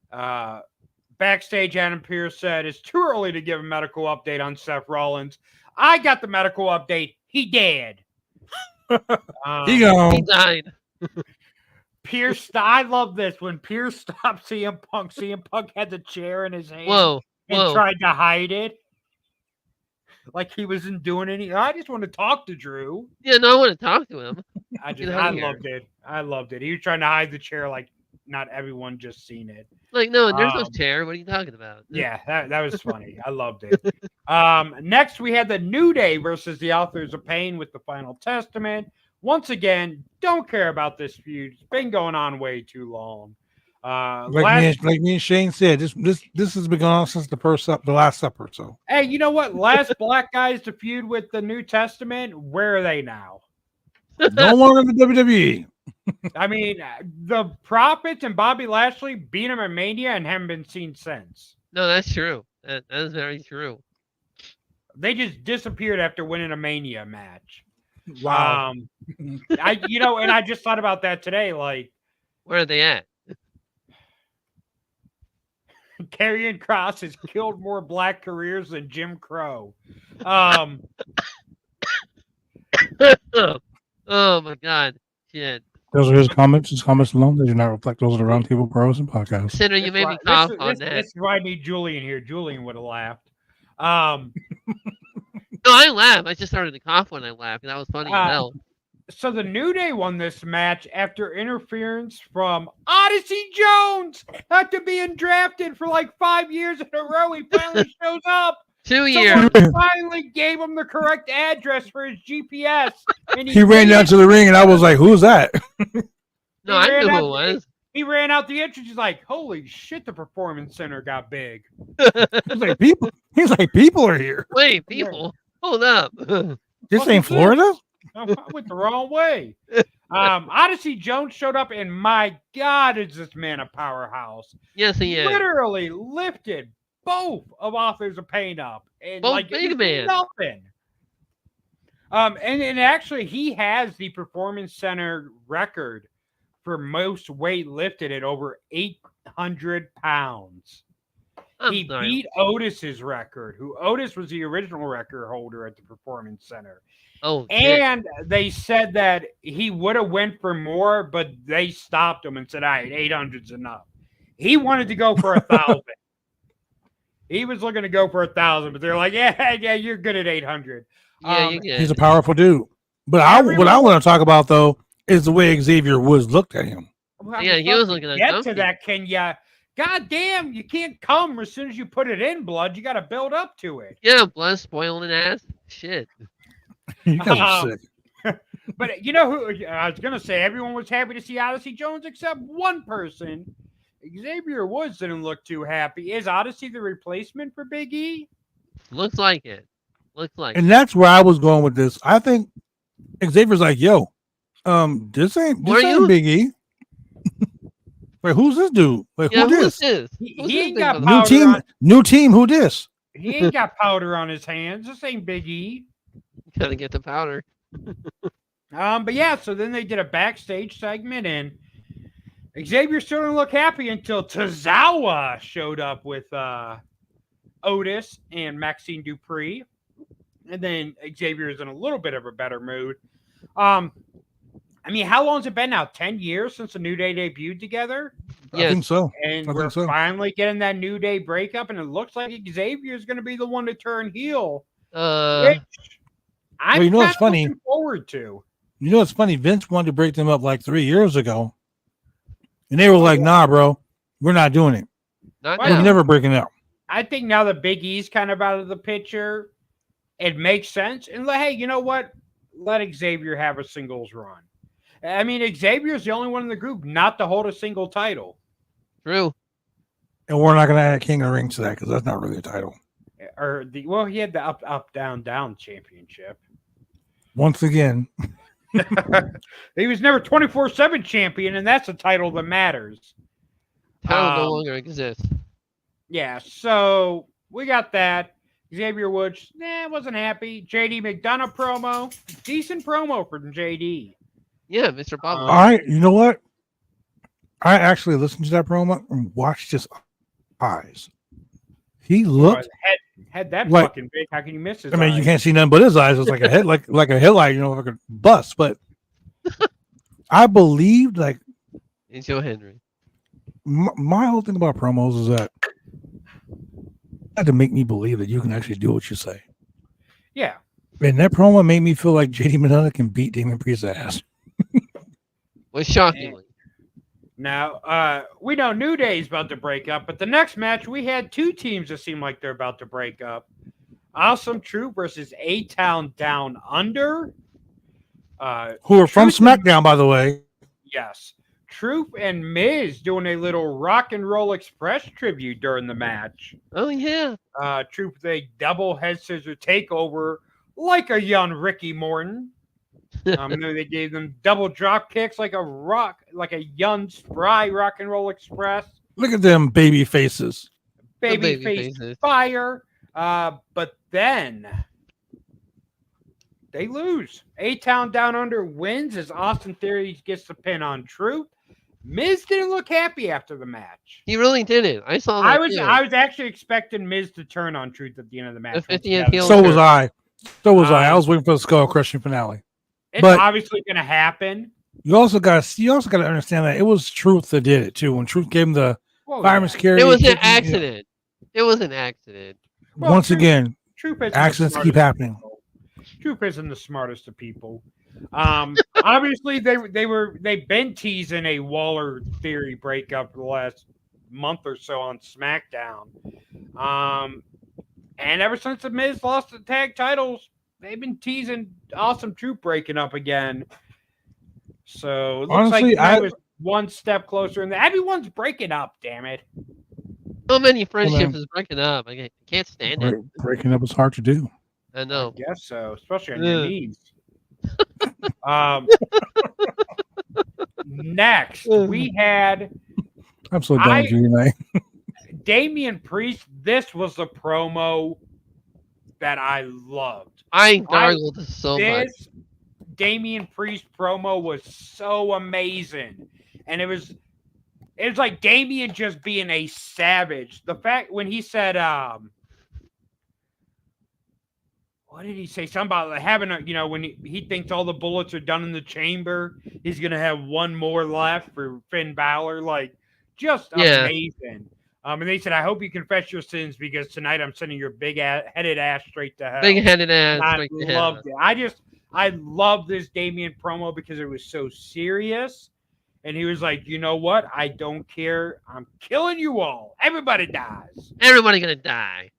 Backstage, Adam Pearce said it's too early to give a medical update on Seth Rollins. I got the medical update. He dead. He died. Pearce, I love this. When Pearce stopped CM Punk had the chair in his hand. And tried to hide it. Like he wasn't doing any. I just want to talk to Drew. Yeah, no, I want to talk to him. I loved it. I loved it. He was trying to hide the chair like not everyone just seen it. Like, no, there's no chair. What are you talking about? Yeah, that was funny. I loved it. Next, we had the New Day versus the Authors of Pain with the Final Testament. Once again, don't care about this feud. It's been going on way too long. Like me and Shane said, this has been going on since the Last Supper. So hey, you know what? Last black guys to feud with the New Testament. Where are they now? No longer in the WWE. I mean, the Prophets and Bobby Lashley beat him at Mania and haven't been seen since. No, that's true. That is very true. They just disappeared after winning a Mania match. Wow. And I just thought about that today. Like, where are they at? Karrion Kross has killed more black careers than Jim Crow. Oh my God. Shit. Those are his comments. His comments alone. They do not reflect those of the Roundtable Pros and Podcasts. Consider you made me cough on that. This is why I need Julian here. Julian would have laughed. No, I laughed. I just started to cough when I laughed, and that was funny as hell. So the New Day won this match after interference from Odyssey Jones after being drafted for like 5 years in a row. He finally shows up. 2 years. Finally gave him the correct address for his GPS. And he ran down to the ring, and I was like, "Who's that?" No, I knew who it was. He ran out the entrance. He's like, "Holy shit! The Performance Center got big." He's like, people are here. Wait, people, hold up. This ain't Florida. I went the wrong way. Odyssey Jones showed up, and my God, is this man a powerhouse? Yes, he is. Literally lifted both of Authors of Pain up, and both like big man. Nothing. And actually, he has the Performance Center record for most weight lifted at over 800 pounds. He beat Otis's record, who Otis was the original record holder at the Performance Center. Oh, and they said that he would have went for more, but they stopped him and said, "All right, 800's enough." He wanted to go for 1,000. He was looking to go for 1,000, but they're like, "Yeah, you're good at 800." Yeah, he's a powerful dude. But what I want to talk about though is the way Xavier Woods looked at him. Well, yeah, he was looking at get to that. Can you? God damn, you can't come as soon as you put it in, blood. You got to build up to it. Yeah, blood spoiling ass. Shit. You guys are sick. But you know who? I was gonna say everyone was happy to see Odyssey Jones except one person. Xavier Woods didn't look too happy. Is Odyssey the replacement for Big E? Looks like it. Looks like And it. that's where I was going with this. I think Xavier's like, yo, this ain't Were you? Big E. Wait, who's this dude? Wait, Yeah, who who's this? this? He Who's ain't this got big power. motherfucker? New team, who this? He ain't got powder on his hands. This ain't Big E. Gotta get the powder. But yeah, so then they did a backstage segment, and Xavier still didn't look happy until Tozawa showed up with Otis and Maxine Dupree, and then Xavier is in a little bit of a better mood. I mean, how long has it been now? 10 years since the New Day debuted together? I think so. And I we're think so. finally getting that New Day breakup, and it looks like Xavier is going to be the one to turn heel. Which I'm Well, you know what's kinda funny? looking forward to. You know what's funny? Vince wanted to break them up like 3 years ago. And they were like, nah, bro, we're not doing it. Not Why We're now. never breaking up. I think now that Big E's kind of out of the picture, it makes sense. And hey, you know what? Let Xavier have a singles run. I mean, Xavier's the only one in the group not to hold a single title. True. And we're not going to add King of the Ring to that because that's not really a title. Or he had the up, down, down championship. Once again, He was never 24/7 champion, and that's a title that matters. Title no longer exists. Yeah, so we got that. Xavier Woods, wasn't happy. JD McDonough promo, decent promo from JD. Yeah, Mr. Bob. all right, you know what? I actually listened to that promo and watched his eyes. He looked. Had that like- fucking big. How can you miss his I mean, eyes? you can't see nothing but his eyes. It's like a head, like a headlight, like a bus. But I believed, like, It's Joe Henry. my whole thing about promos is that had to make me believe that you can actually do what you say. Yeah. And that promo made me feel like JD McDonough can beat Damon Priest's ass. Was shockingly. Now, we know New Day's about to break up, but the next match, we had two teams that seem like they're about to break up. Awesome Truth versus A-Town Down Under. Who are from Truth and- SmackDown, by the way. Yes. Truth and Miz doing a little Rock and Roll Express tribute during the match. Oh yeah. Truth with a double head scissor takeover like a young Ricky Morton. They gave them double drop kicks like a young spry Rock and Roll Express. Look at them baby faces. Baby face faces. fire. But then they lose. A-Town Down Under wins as Austin Theory gets the pin on Truth. Miz didn't look happy after the match. He really didn't. I saw that. I was actually expecting Miz to turn on Truth at the end of the match. The 50th heel So was turn. I. I was waiting for the skull crushing finale. It's but- obviously going to happen. You also got to understand that it was Truth that did it too. When Truth gave him the Well, fireman yeah. security, It was an kicking, accident. It was an accident. Well, once Truth- again, Truth isn't the accidents keep smartest happening. people. Truth isn't the smartest of people. Obviously, they've been teasing a Waller Theory breakup for the last month or so on SmackDown. And ever since the Miz lost the tag titles, they've been teasing Awesome Truth breaking up again. So it looks Honestly, like I was one step closer, and everyone's breaking up. Damn it! So many friendships man. is breaking up. I can't stand it. Breaking up is hard to do. I know. Guess so, especially on your Yeah. knees. Next, we had I'm so done with you tonight. Damian Priest. This was the promo that I loved. I gargled so much. This Damian Priest promo was so amazing, and it was like Damian just being a savage. The fact when he said, what did he say? Something about like having a, when he thinks all the bullets are done in the chamber, he's gonna have one more left for Finn Balor. Like, just amazing. And they said, I hope you confess your sins because tonight I'm sending your big-headed ass straight to hell. Big-headed ass. I straight to hell. loved it. I love this Damian promo because it was so serious. And he was like, you know what? I don't care. I'm killing you all. Everybody dies. Everybody gonna die.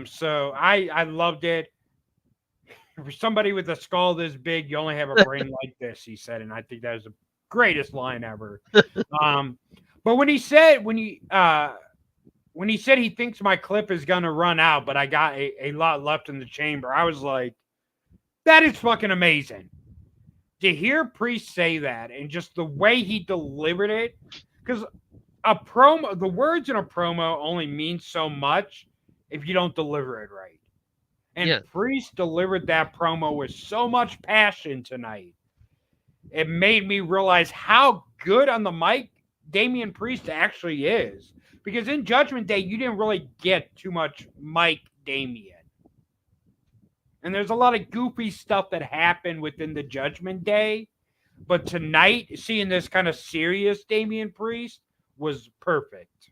So I loved it. For somebody with a skull this big, you only have a brain like this, he said, and I think that was the greatest line ever. But when he said he thinks my clip is gonna run out, but I got a lot left in the chamber, I was like, that is fucking amazing. To hear Priest say that and just the way he delivered it, because the words in a promo only mean so much if you don't deliver it right. And Priest delivered that promo with so much passion tonight. It made me realize how good on the mic Damian Priest actually is. Because in Judgment Day, you didn't really get too much Mike Damian. And there's a lot of goofy stuff that happened within the Judgment Day. But tonight, seeing this kind of serious Damian Priest was perfect.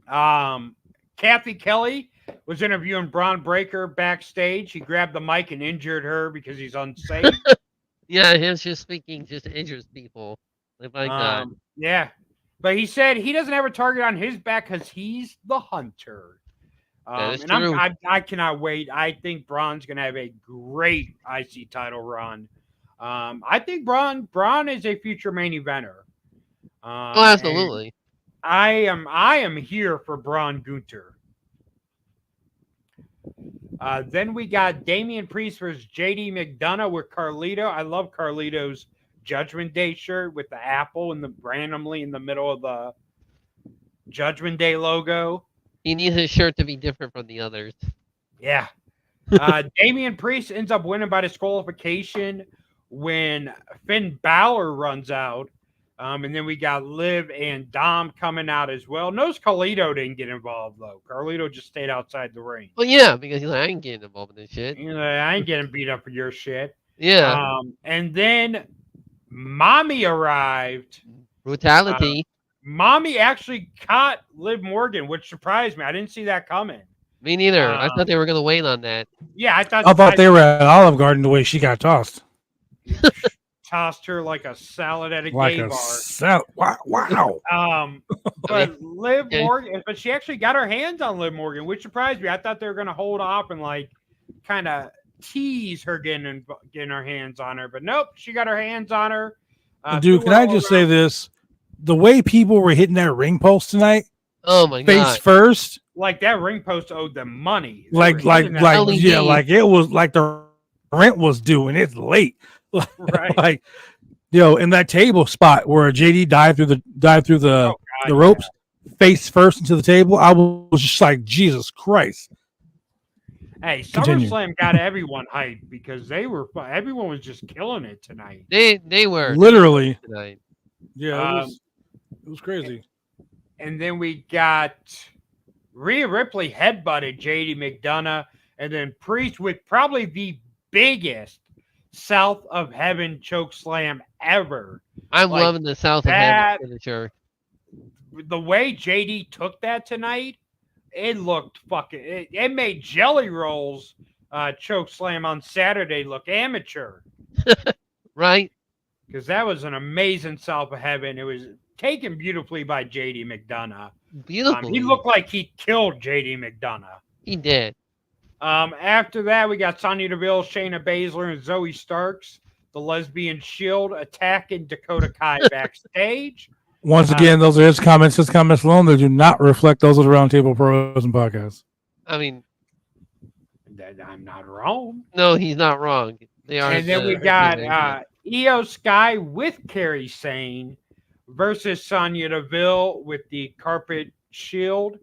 Kathy Kelly was interviewing Braun Breaker backstage. He grabbed the mic and injured her because he's unsafe. Yeah, him just speaking just injures people. Like, my God. Yeah. But he said he doesn't have a target on his back because he's the hunter. That is and true. I cannot wait. I think Braun's going to have a great IC title run. I think Braun is a future main eventer. Oh, absolutely. I am here for Braun Gunther. Then we got Damian Priest versus JD McDonough with Carlito. I love Carlito's Judgment Day shirt with the apple randomly in the middle of the Judgment Day logo. He needs his shirt to be different from the others. Yeah. Damian Priest ends up winning by disqualification when Finn Balor runs out. And then we got Liv and Dom coming out as well. Notice Carlito didn't get involved, though. Carlito just stayed outside the ring. Well, yeah, because he's like, I ain't getting involved in this shit. I ain't getting beat up for your shit. Yeah. And then Mommy arrived. Brutality. Mommy actually caught Liv Morgan, which surprised me. I didn't see that coming. Me neither. I thought they were going to wait on that. Yeah, I thought they were at Olive Garden the way she got tossed. Tossed her like a salad at a gay bar. Wow. But Liv Morgan, but she actually got her hands on Liv Morgan, which surprised me. I thought they were going to hold off and like kind of tease her getting her hands on her, but nope, she got her hands on her. Dude, can I just say this? The way people were hitting that ring post tonight, oh my God, face first, like that ring post owed them money. Like it was like the rent was due and it's late. Right. Like, in that table spot where JD dived through the ropes, face first into the table, I was just like, Jesus Christ. Hey, SummerSlam got everyone hyped because everyone was just killing it tonight. They were literally tonight. Yeah, it was crazy. And then we got Rhea Ripley headbutted JD McDonough, and then Priest with probably the biggest South of Heaven choke slam ever. I'm loving the South of Heaven finisher. The way JD took that tonight, it looked fucking. It made Jelly Rolls choke slam on Saturday look amateur. Right? Because that was an amazing South of Heaven. It was taken beautifully by JD McDonough. Beautifully. He looked like he killed JD McDonough. He did. After that, we got Sonya Deville, Shayna Baszler, and Zoe Starks, the Lesbian Shield, attacking Dakota Kai backstage. Once again, those are his comments. His comments alone, they do not reflect those of the Roundtable Pro Wrestling Podcast. I mean, I'm not wrong. No, he's not wrong. They are. And then we got Io Sky with Kairi Sane versus Sonya Deville with the Carpet Shield.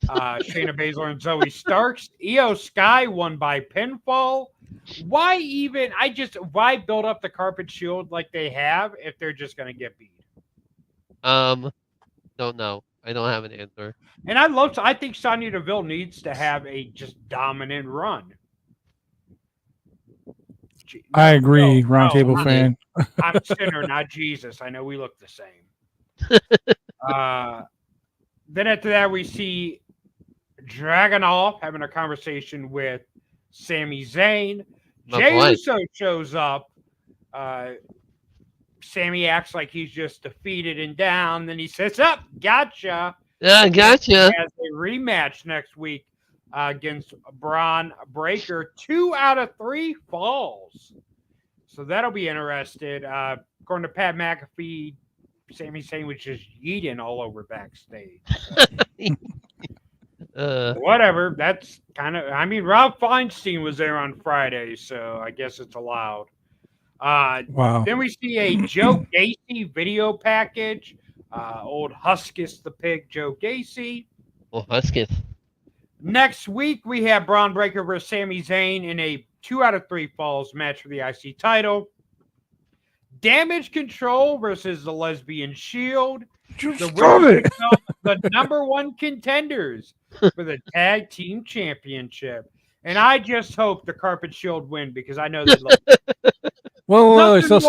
Shayna Baszler and Zoe Starks. Io Sky won by pinfall. Why build up the Carpet Shield like they have if they're just going to get beat? Don't know. I don't have an answer. And I think Sonya Deville needs to have a just dominant run. I agree, Roundtable fan. I'm a sinner, not Jesus. I know we look the same. Then after that, we see Dragunov having a conversation with Sami Zayn. Jey Uso shows up. Sammy acts like he's just defeated and down. Then he says, gotcha. Gotcha. He has a rematch next week against Braun Breaker. 2 out of 3 falls. So that'll be interesting. According to Pat McAfee, Sami Zayn was just yeeting all over backstage. Whatever. That's kind of. I mean, Rob Feinstein was there on Friday, so I guess it's allowed. Wow. Then we see a Joe Gacy video package. Old Huskus the Pig, Joe Gacy. Well, Huskus. Next week, we have Braun Breaker versus Sami Zayn in a 2 out of 3 falls match for the IC title. Damage Control versus the Lesbian Shield. The winners become the number 1 contenders for the Tag Team Championship. And I just hope the Carpet Shield win because I know they love it. Well, so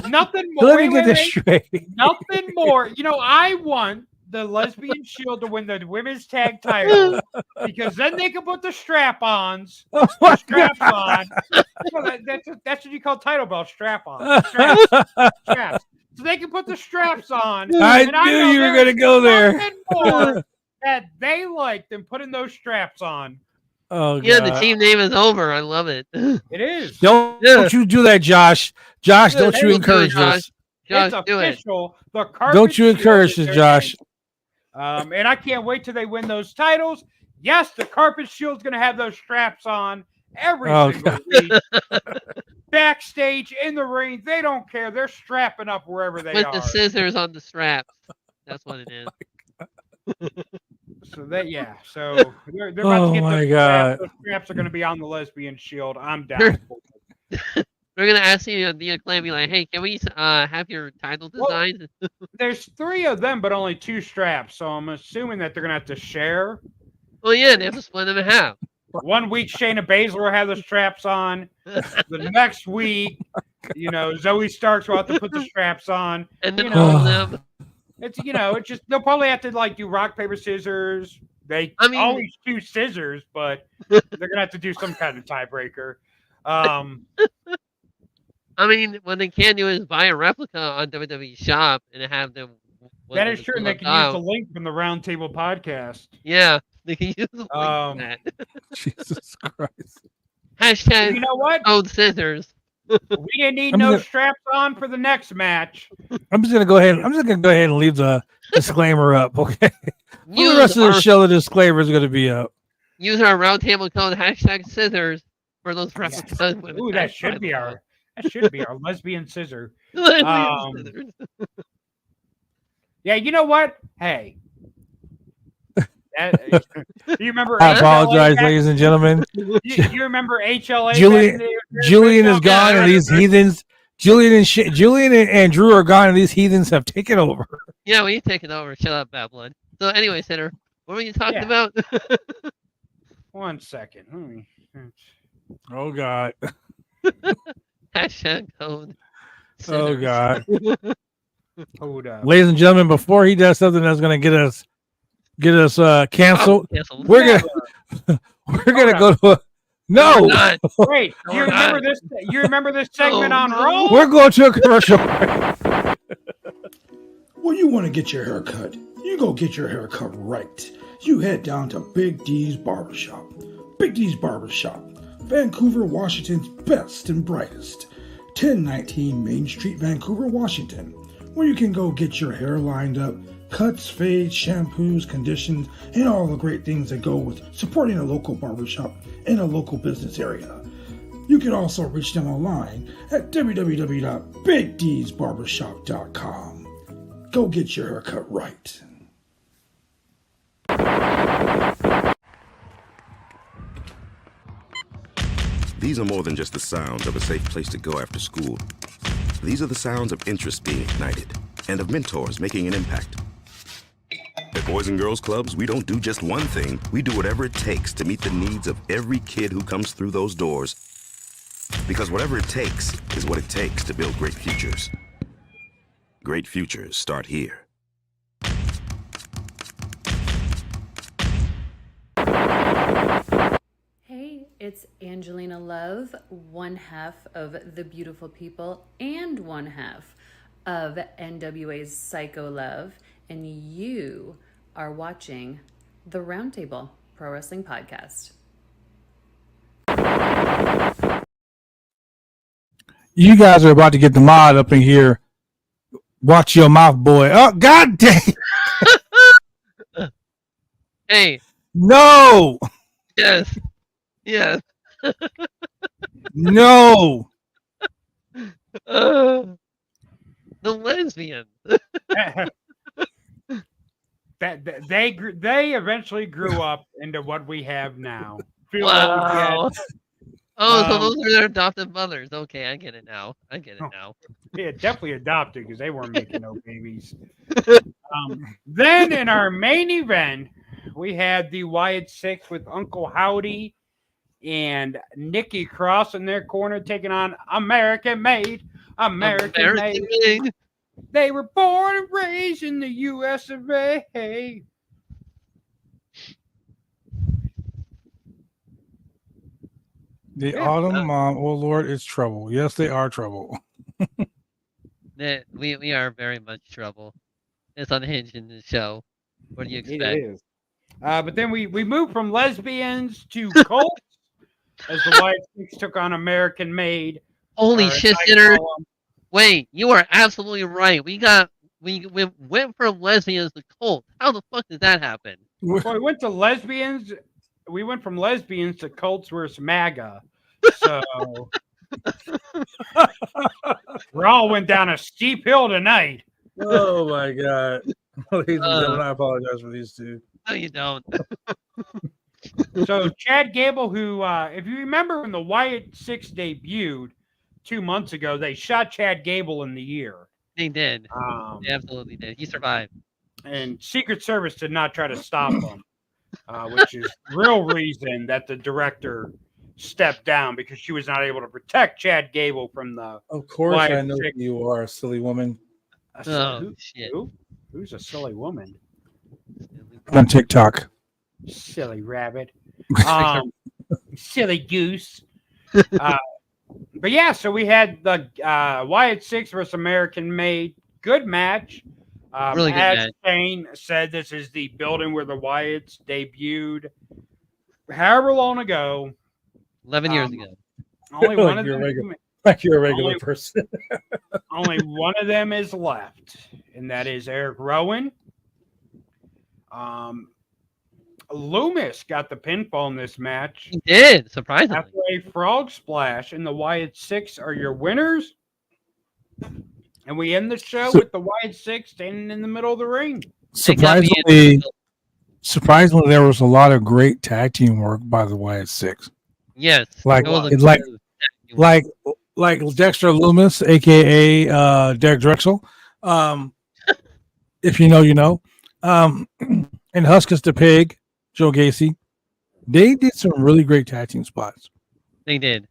nothing more. Let me get this straight. Nothing more. You know, I want the Lesbian Shield to win the women's tag title because then they can put the strap-ons. Oh Straps on. That's what you call title belt, strap-on. Straps. So they can put the straps on. I knew you were going to go there. Nothing more that they like than putting those straps on. Oh, Yeah, God. the team name is over. I love it. It is. Don't you do that, Josh. Josh, don't you encourage this. Josh, It's do it. official. The Carpet Don't you Shield encourage is this, their Josh. name. And I can't wait till they win those titles. Yes, the Carpet Shield's going to have those straps on every single week. Backstage, in the ring, they don't care. They're strapping up wherever they With are. the scissors on the straps. That's what it is. So So they're about to get my those God. straps. Those straps are going to be on the Lesbian Shield. I'm down. We're gonna ask you the acclaim, be like, hey, can we have your title design? There's 3 of them, but only 2 straps. So I'm assuming that they're going to have to share. Well, yeah, they have to split them in half. 1 week, Shayna Baszler will have the straps on. The next week, Zoe Starks will have to put the straps on. And then all of them. It's it's just they'll probably have to do rock paper scissors. They always choose scissors, but they're gonna have to do some kind of tiebreaker. I mean, what they can do is buy a replica on WWE Shop and have them. That is true, and they can use the link from the Roundtable podcast. Yeah, they can use the link for that. Jesus Christ. Hashtag. You know what? Code scissors. We didn't need no straps on for the next match. I'm just gonna go ahead and leave the disclaimer up. Okay. For the rest of the show, the disclaimer is gonna be up. Use our Roundtable code #scissors for those replicas. Ooh, that should be our lesbian scissor. Scissors. Yeah, you know what? Hey. You remember? I apologize, ladies and gentlemen. You remember HLA? Julian is gone, and these heathens. Julian and Drew are gone, and these heathens have taken over. Yeah, we've taken over. Shut up, Bad Blood. So, anyway, Sinner, what were you talking about? 1 second. Oh God. Hashtag code. Oh God. Hold up. Ladies and gentlemen, before he does something that's going to get us canceled, we're gonna go to no. Wait, you remember this? You remember this segment on Raw? We're going to a commercial. Well, you want to get your hair cut? You go get your hair cut right. You head down to Big D's Barbershop. Big D's Barbershop, Vancouver, Washington's best and brightest. 1019 Main Street, Vancouver, Washington, where you can go get your hair lined up, cuts, fades, shampoos, conditions, and all the great things that go with supporting a local barbershop in a local business area. You can also reach them online at www.bigdsbarbershop.com. Go get your haircut right. These are more than just the sounds of a safe place to go after school. These are the sounds of interest being ignited and of mentors making an impact. At Boys and Girls Clubs, we don't do just one thing. We do whatever it takes to meet the needs of every kid who comes through those doors. Because whatever it takes is what it takes to build great futures. Great futures start here. Hey, it's Angelina Love, one half of The Beautiful People and one half of NWA's Psycho Love, and you are watching The Roundtable. Pro Wrestling Podcast. You guys are about to get the mod up in here. Watch your mouth, boy. Oh, God dang. Hey, No. yes, yes. No. The lesbian. They eventually grew up into what we have now. Wow. Oh, so Um, those are their adopted mothers. Okay, I get it now. Yeah, definitely adopted because they weren't making no babies. Then in our main event, we had the Wyatt Six with Uncle Howdy and Nikki Cross in their corner taking on American Made. American Made. Made. They were born and raised in the U.S. of A. The Yeah. autumn mom, oh Lord, it's trouble. Yes, they are trouble. We are very much trouble. It's unhinged in the show. What do you It expect? is. But then we moved from lesbians to cults as the Wyatt Six took on American Made. Holy Or shit, as I sitter! call 'em, Wait, you are absolutely right. We went from lesbians to cult. How the fuck did that happen? well, we went to lesbians. We went from lesbians to cults versus MAGA. So we all went down a steep hill tonight. Oh my God. Ladies and gentlemen, Uh. I apologize for these two. No, you don't. So Chad Gable, who, if you remember when the Wyatt Six debuted 2 months ago, they shot Chad Gable in the ear. They did. Um, They absolutely did. He survived. and Secret Service did not try to stop him, which is the real reason that the director stepped down because she was not able to protect Chad Gable from the. Of course, Wyatt I know Six. who you are, silly woman. Oh, shit. Who's a silly woman? On TikTok. Silly rabbit. Silly goose. But yeah, so we had the Wyatt Six versus American Made. Good match. Really good as match. Shane said, this is the building where the Wyatts debuted however long ago. 11 years ago. Only one of You're them. regular. Like you're a regular Only- person. Only one of them is left, and that is Eric Rowan. Loomis got the pinfall in this match He did, surprisingly. after a frog splash, and the Wyatt Six are your winners. And we end the show with the Wyatt Six standing in the middle of the ring. Surprisingly, there was a lot of great tag team work by the Wyatt Six. Yes. Like- it was a it's like- good tag team. Like Dexter Loomis, aka Derek Drexel. If you know, you know. And Huskus the Pig, Joe Gacy. They did some really great tag team spots. They did.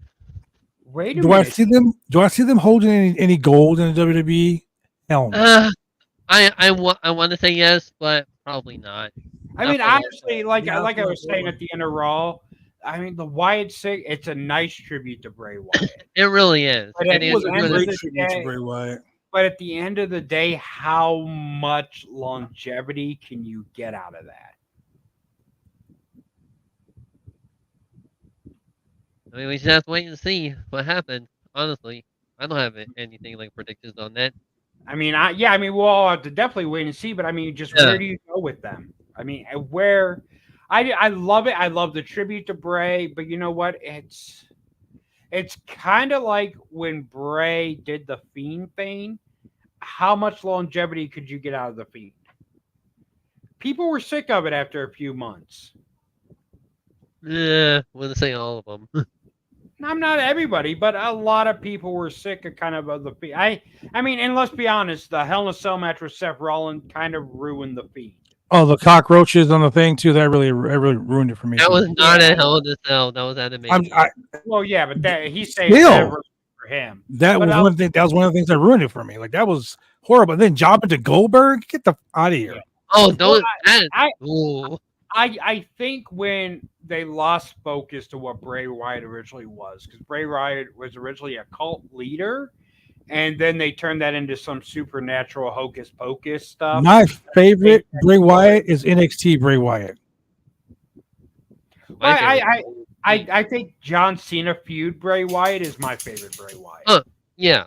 Wait a Do I minute. see them? Do I see them holding any gold in the WWE? Hell no. I want to say yes, but probably not. I mean, Not for honestly, like Not I for was saying at the end of Raw, I mean, the Wyatt Six, it's a nice tribute to Bray Wyatt. It really is. But And it it's was really- ended- Great tribute to Bray Wyatt. But at the end of the day, how much longevity can you get out of that? I mean, we just have to wait and see what happened. Honestly, I don't have anything like predictions on that. I mean, we'll all have to definitely wait and see. But I mean, just Yeah. where do you go with them? I mean, where? I love it. I love the tribute to Bray, but you know what? It's kind of like when Bray did the Fiend thing. How much longevity could you get out of the Fiend? People were sick of it after a few months. Yeah, wouldn't say all of them. I'm not everybody, but a lot of people were sick of the Fiend. I mean, and let's be honest, the Hell in a Cell match with Seth Rollins kind of ruined the Fiend. Oh, the cockroaches on the thing too. That really ruined it for me. That too. was not a Hell in a Cell. That was animation. Well, yeah, but that he saved Still. that for him. That But was one thing. That was one of the things that ruined it for me. Like that was horrible. And then jobbing to Goldberg, get the out of here. Oh, don't. I- Ooh. I think when they lost focus to what Bray Wyatt originally was, because Bray Wyatt was originally a cult leader, and then they turned that into some supernatural hocus pocus stuff. My favorite Bray Wyatt is NXT Bray Wyatt. My Well, favorite. I think John Cena feud Bray Wyatt is my favorite Bray Wyatt. Yeah.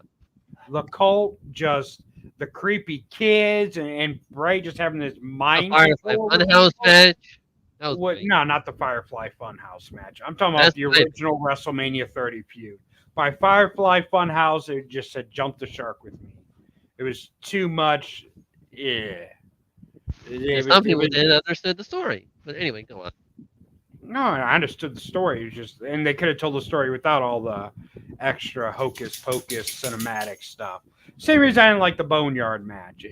The cult, just the creepy kids, and Bray just having this The mind Firefly control over Funhouse people. match. That was What? great. No, not the Firefly Funhouse match. I'm talking That's about the right. original WrestleMania 30 feud. By Firefly Funhouse, it just said jump the shark with me. It was too much. Yeah. Some people didn't understand the story. But anyway, go on. No, I understood the story. It was just, and they could have told the story without all the extra hocus pocus cinematic stuff. Same reason I didn't like the Boneyard match.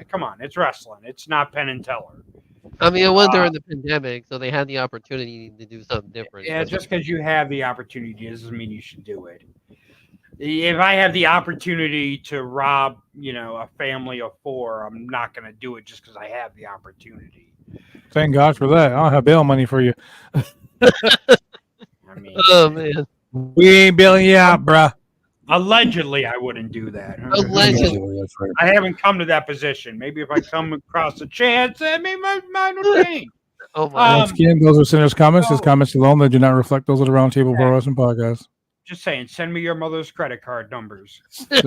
Come on, it's wrestling. It's not Penn and Teller. I mean, it was during the pandemic, so they had the opportunity to do something different. Yeah, just because you have the opportunity doesn't mean you should do it. If I have the opportunity to rob, a family of 4, I'm not going to do it just because I have the opportunity. Thank God for that. I don't have bail money for you. I mean, Oh man. We ain't bailing you out, bruh. allegedly, I wouldn't do that. Allegedly. That's right. I haven't come to that position. Maybe if I come across a chance, maybe mine will change. Oh my. Once again, those are Sinner's comments. His so- comments alone, they do not reflect those of the Roundtable Pro Wrestling Podcast. Just saying, send me your mother's credit card numbers. So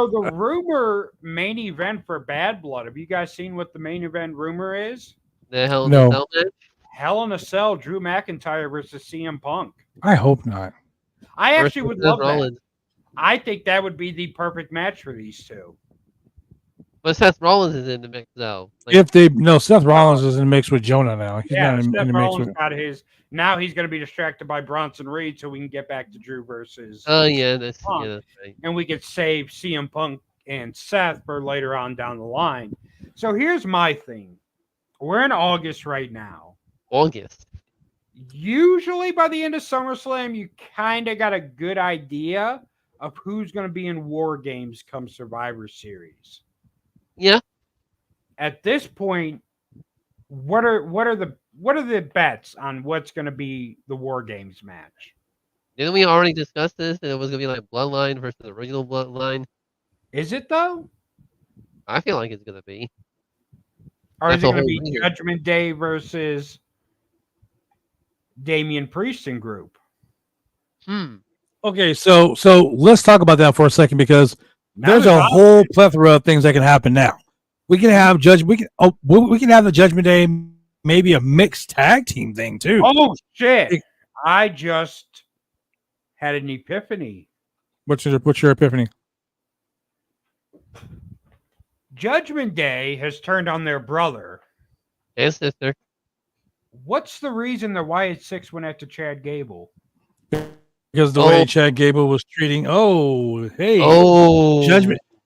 the rumor main event for Bad Blood. Have you guys seen what the main event rumor is? The hell in No. the Cell match? Hell in a Cell, Drew McIntyre versus CM Punk. I hope not. I actually would Versus love Seth that. Rollins. I think that would be the perfect match for these two. But Seth Rollins is in the mix though. Like, Seth Rollins is in the mix with Jonah now. He's not in Seth the mix Rollins with. got his. Now he's going to be distracted by Bronson Reed, so we can get back to Drew versus. oh yeah, that's right. And we could save CM Punk and Seth for later on down the line. So here's my thing. We're in August right now. August. Usually by the end of SummerSlam, you kind of got a good idea of who's going to be in War Games come Survivor Series. Yeah. At this point, what are the bets on what's going to be the War Games match? Didn't we already discuss this? That it was gonna be like Bloodline versus the original Bloodline. Is it though? I feel like it's gonna be. Or is That's it a going to whole be year. Judgment Day versus Damian Priest and group? Okay, so let's talk about that for a second because Now there's a whole plethora of things that can happen now. We can have we can have the Judgment Day, maybe a mixed tag team thing too. Oh shit! I just had an epiphany. What's your epiphany? Judgment Day has turned on their brother. And sister. What's the reason the Wyatt Six went after Chad Gable? Because the way Chad Gable was treating. Oh, hey. Oh.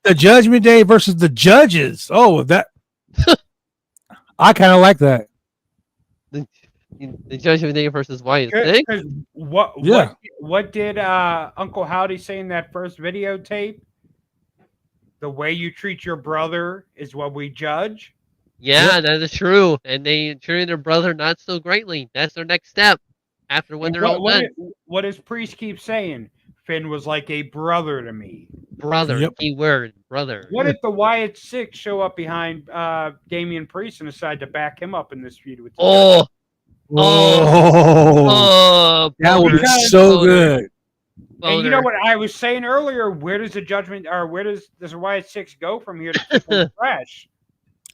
The Judgment Day versus the judges. Oh, that. I kind of like that. The Judgment Day versus Wyatt Six. Because what did Uncle Howdy say in that first videotape? The way you treat your brother is what we judge. Yeah, that is true. And they treated their brother not so greatly. That's their next step after when they're all done. What does Priest keep saying? Finn was like a brother to me. Brother, key word, brother. What if the Wyatt Six show up behind Damian Priest and decide to back him up in this feud with? Oh, that would be so good. And you know what I was saying earlier? Where does the Judgment, or where does the Wyatt Six go from here to keep them fresh?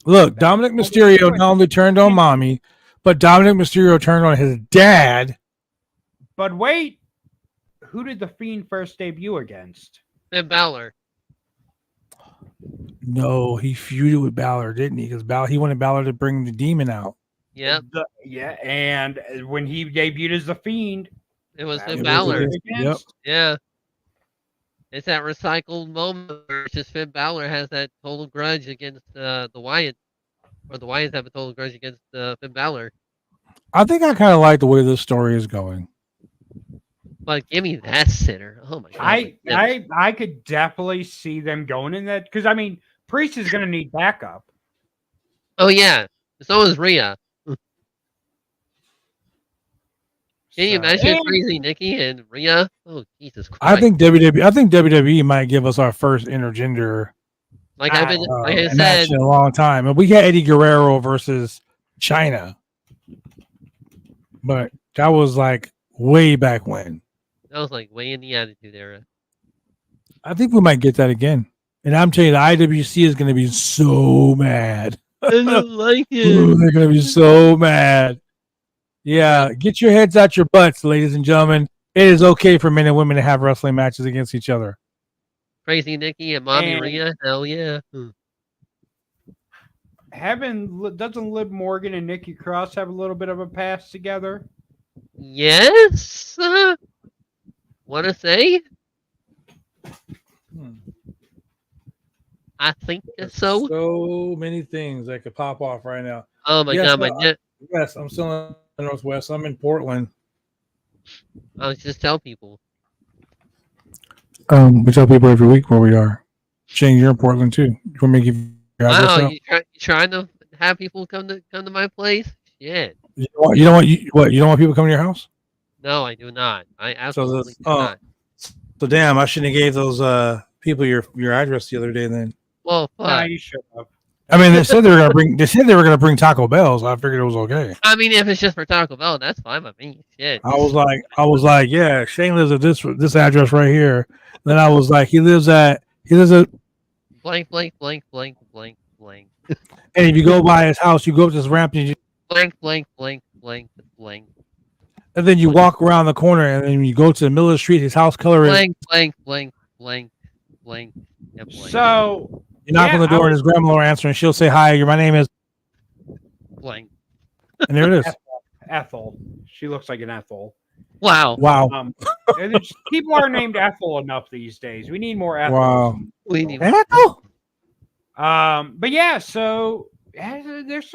Look, Dominic Mysterio not only turned on mommy, but Dominic Mysterio turned on his dad. But wait, who did the Fiend first debut against? Finn Balor. No, he feuded with Balor, didn't he? Because he wanted Balor to bring the demon out. Yep. And when he debuted as the Fiend, it was Finn Balor. Yep. Yeah. It's that recycled moment where it's just Finn Balor has that total grudge against the Wyatt, or the Wyatts have a total grudge against Finn Balor. I think I kind of like the way this story is going. But give me that sinner. Oh my god. I could definitely see them going in that, because I mean, Priest is going to need backup. Oh yeah, so is Rhea. Can you imagine Crazy Nikki and Rhea? Oh Jesus Christ! I think WWE might give us our first intergender like I match said in a long time. And we got Eddie Guerrero versus China. but that was like way back when. That was like way in the Attitude Era. I think we might get that again. And I'm telling you, the IWC is going to be so mad. I don't like Ooh, it. they're going to be so mad. Yeah, get your heads out your butts, ladies and gentlemen. It is okay for men and women to have wrestling matches against each other. Crazy Nikki and Mommy And- Rhea. Hell yeah. Doesn't Liv Morgan and Nikki Cross have a little bit of a past together? Yes. Want to say? I think so. So many things that could pop off right now. Oh my Yes, god, my net. Yes, I'm still in the Northwest. I'm in Portland. I was just tell people. We tell people every week where we are. Shane, you're in Portland too. You want me to give you your address Wow, out? you trying to have people come to my place? Shit. You don't want people coming to your house? No, I do not. I absolutely do oh, not. So damn, I shouldn't have gave those people your address the other day then. Well, fuck. Nah, you should have. I mean, they said they were gonna bring Taco Bell, so I figured it was okay. I mean, if it's just for Taco Bell, that's fine by me. Shit. I was like, yeah, Shane lives at this address right here. Then I was like, he lives at Blank, blank, blank, blank, blank, blank. and if you go by his house, you go up this ramp and Blank, blank, blank, blank, blank. and then you walk around the corner and then you go to the middle of the street. His house color is Blank, blank, blank, blank, blank, and blank. So you knock on the door and his grandma will answer and she'll say, hi, my name is, blank. and there it is. Ethel. She looks like an Ethel. Wow. Wow. People are named Ethel enough these days. We need more Ethel. Wow. We need Ethel? But yeah, so there's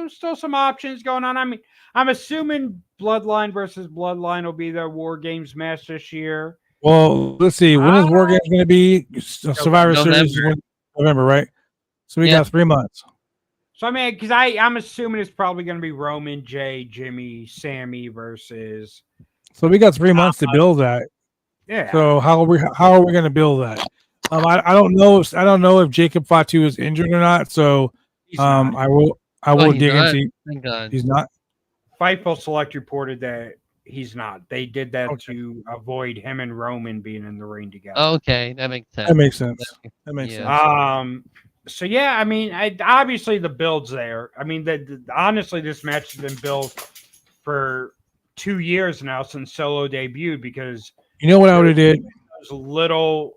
still some options going on. I mean, I'm assuming Bloodline versus Bloodline will be the War Games match this year. Well, let's see. When is War Games going to be? Survivor Series is November, right? So we got 3 months. So I mean, because I'm assuming it's probably going to be Roman, Jay, Jimmy, Sammy versus. So we got 3 months to build that. Yeah. So how are we going to build that? I don't know if Jacob Fatu is injured or not. So I will dig into. Thank God. He's not. Fightful Select reported that he's not. They did that to avoid him and Roman being in the ring together. Okay, that makes sense. That makes sense. That makes sense. So yeah, I mean, obviously the build's there. I mean, honestly, this match has been built for 2 years now since Solo debuted because you know what I would have did? There's little.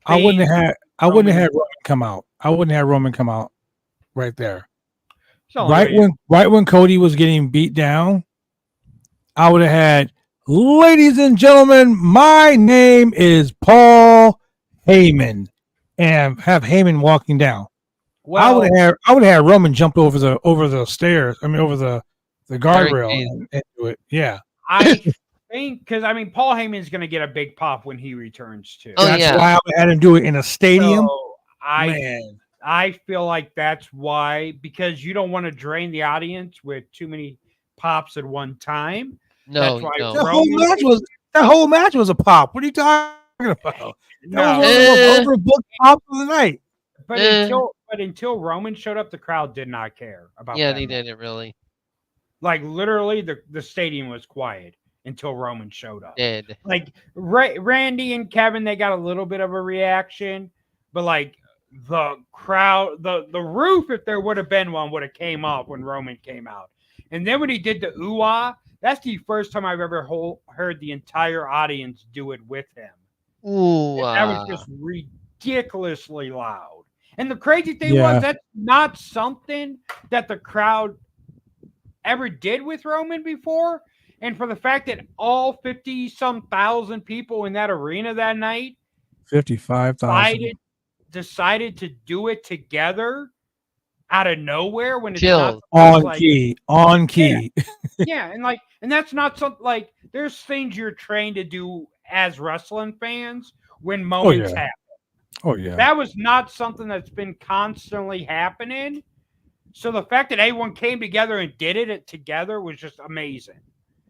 I wouldn't have had Roman come out. I wouldn't have Roman come out right there. Right when Cody was getting beat down, I would have had, ladies and gentlemen, my name is Paul Heyman, and have Heyman walking down. Well, I would have had Roman jump over the stairs. I mean, over the guardrail and do it. Yeah, I think because I mean Paul Heyman's going to get a big pop when he returns too. Oh, that's why I had him do it in a stadium. So I feel like that's why, because you don't want to drain the audience with too many pops at one time. No, that's why no. The whole match was a pop. What are you talking about? No, that was overbooked pop of the night. But until Roman showed up, the crowd did not care about. Yeah, that they match. didn't really. Like literally, the stadium was quiet until Roman showed up. Did like Randy and Kevin, they got a little bit of a reaction, but like the crowd, the roof, if there would have been one, would have came up when Roman came out. And then when he did the ooh-ah, that's the first time I've ever heard the entire audience do it with him. Ooh, that was just ridiculously loud. And the crazy thing was that's not something that the crowd ever did with Roman before. And for the fact that all 50-some thousand people in that arena that night 55,000 decided to do it together out of nowhere when it's not on key. Yeah, and that's not something like there's things you're trained to do as wrestling fans when moments happen. Oh yeah. That was not something that's been constantly happening. So the fact that everyone came together and did it together was just amazing.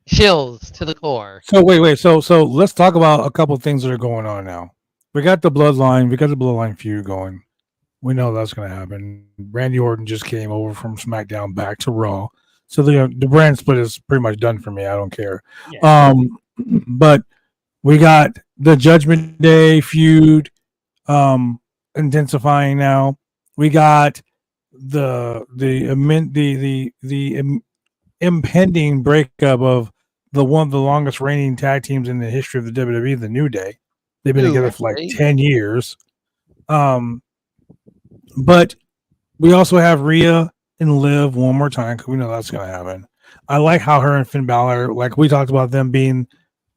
Chills to the core. So wait. So let's talk about a couple of things that are going on now. We got the bloodline feud going. We know that's going to happen. Randy Orton just came over from SmackDown back to Raw. So the brand split is pretty much done for me. I don't care. Yeah. But we got the Judgment Day feud intensifying now. We got the impending breakup of one of the longest reigning tag teams in the history of the WWE, the New Day. They've been together for like 10 years. But we also have Rhea and Liv one more time because we know that's going to happen. I like how her and Finn Balor, like we talked about them being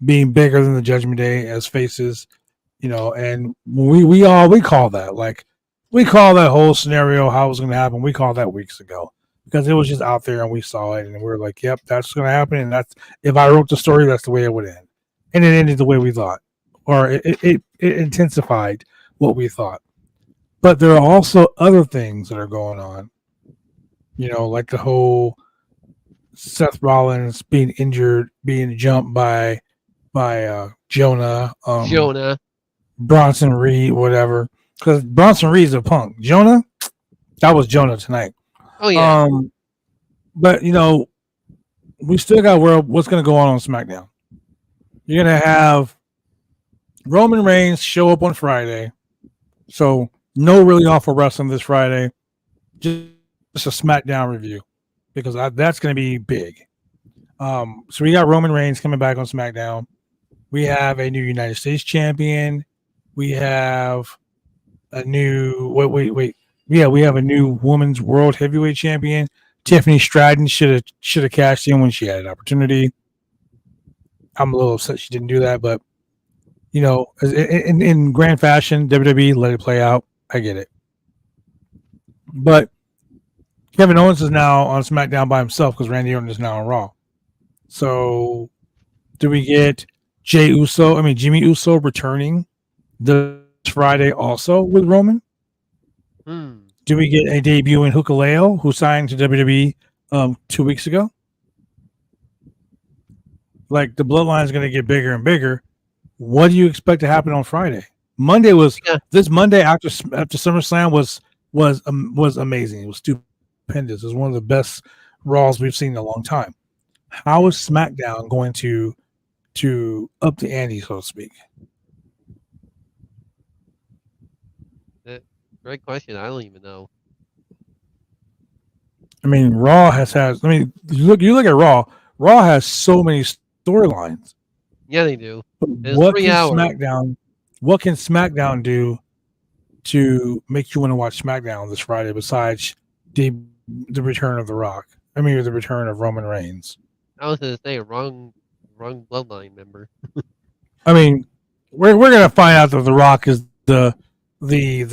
bigger than the Judgment Day as faces, and we call that, like, we call that whole scenario how it was going to happen. We called that weeks ago because it was just out there and we saw it and we were like, yep, that's going to happen. And that's, if I wrote the story, that's the way it would end. And it ended the way we thought, or it intensified what we thought. But there are also other things that are going on, like the whole Seth Rollins being injured, being jumped by Jonah, Bronson Reed, whatever. Because Bronson Reed's a punk. Jonah, that was Jonah tonight. Oh yeah. But we still got what's going to go on SmackDown. You're going to have Roman Reigns show up on Friday, so no really awful wrestling this Friday. Just a SmackDown review because that's going to be big. So we got Roman Reigns coming back on SmackDown. We have a new United States champion. We have a new we have a new women's world heavyweight champion. Tiffany Stratton should have cashed in when she had an opportunity. I'm a little upset she didn't do that, but in grand fashion, WWE let it play out. I get it. But Kevin Owens is now on SmackDown by himself because Randy Orton is now on Raw. So do we get Jimmy Uso returning this Friday also with Roman? Do we get a debut in Hikuleo, who signed to WWE 2 weeks ago? Like, the bloodline is going to get bigger and bigger. What do you expect to happen on Friday? This Monday after SummerSlam was amazing. It was stupendous. It was one of the best Raws we've seen in a long time. How is SmackDown going to up the ante, so to speak? Great question. I don't even know. I mean, Raw you look at Raw. Raw has so many storylines. Yeah, they do. What can SmackDown do to make you want to watch SmackDown this Friday besides the return of The Rock? I mean, the return of Roman Reigns. I was going to say wrong bloodline member. I mean, we're gonna find out that The Rock is the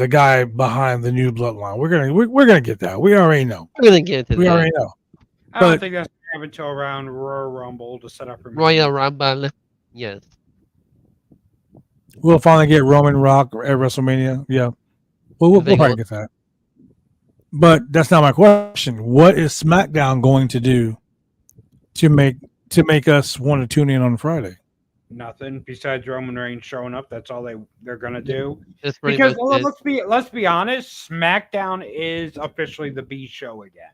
guy behind the new bloodline. We're gonna get that. We already know. We're gonna get to that. We already know. I don't think that's gonna happen until around Royal Rumble to set up for Royal Rumble. Yes. We'll finally get Roman Rock at WrestleMania. Yeah. We'll probably get that. But that's not my question. What is SmackDown going to do to make us want to tune in on Friday? Nothing besides Roman Reigns showing up. That's all they're gonna do. Because let's be honest, SmackDown is officially the B show again.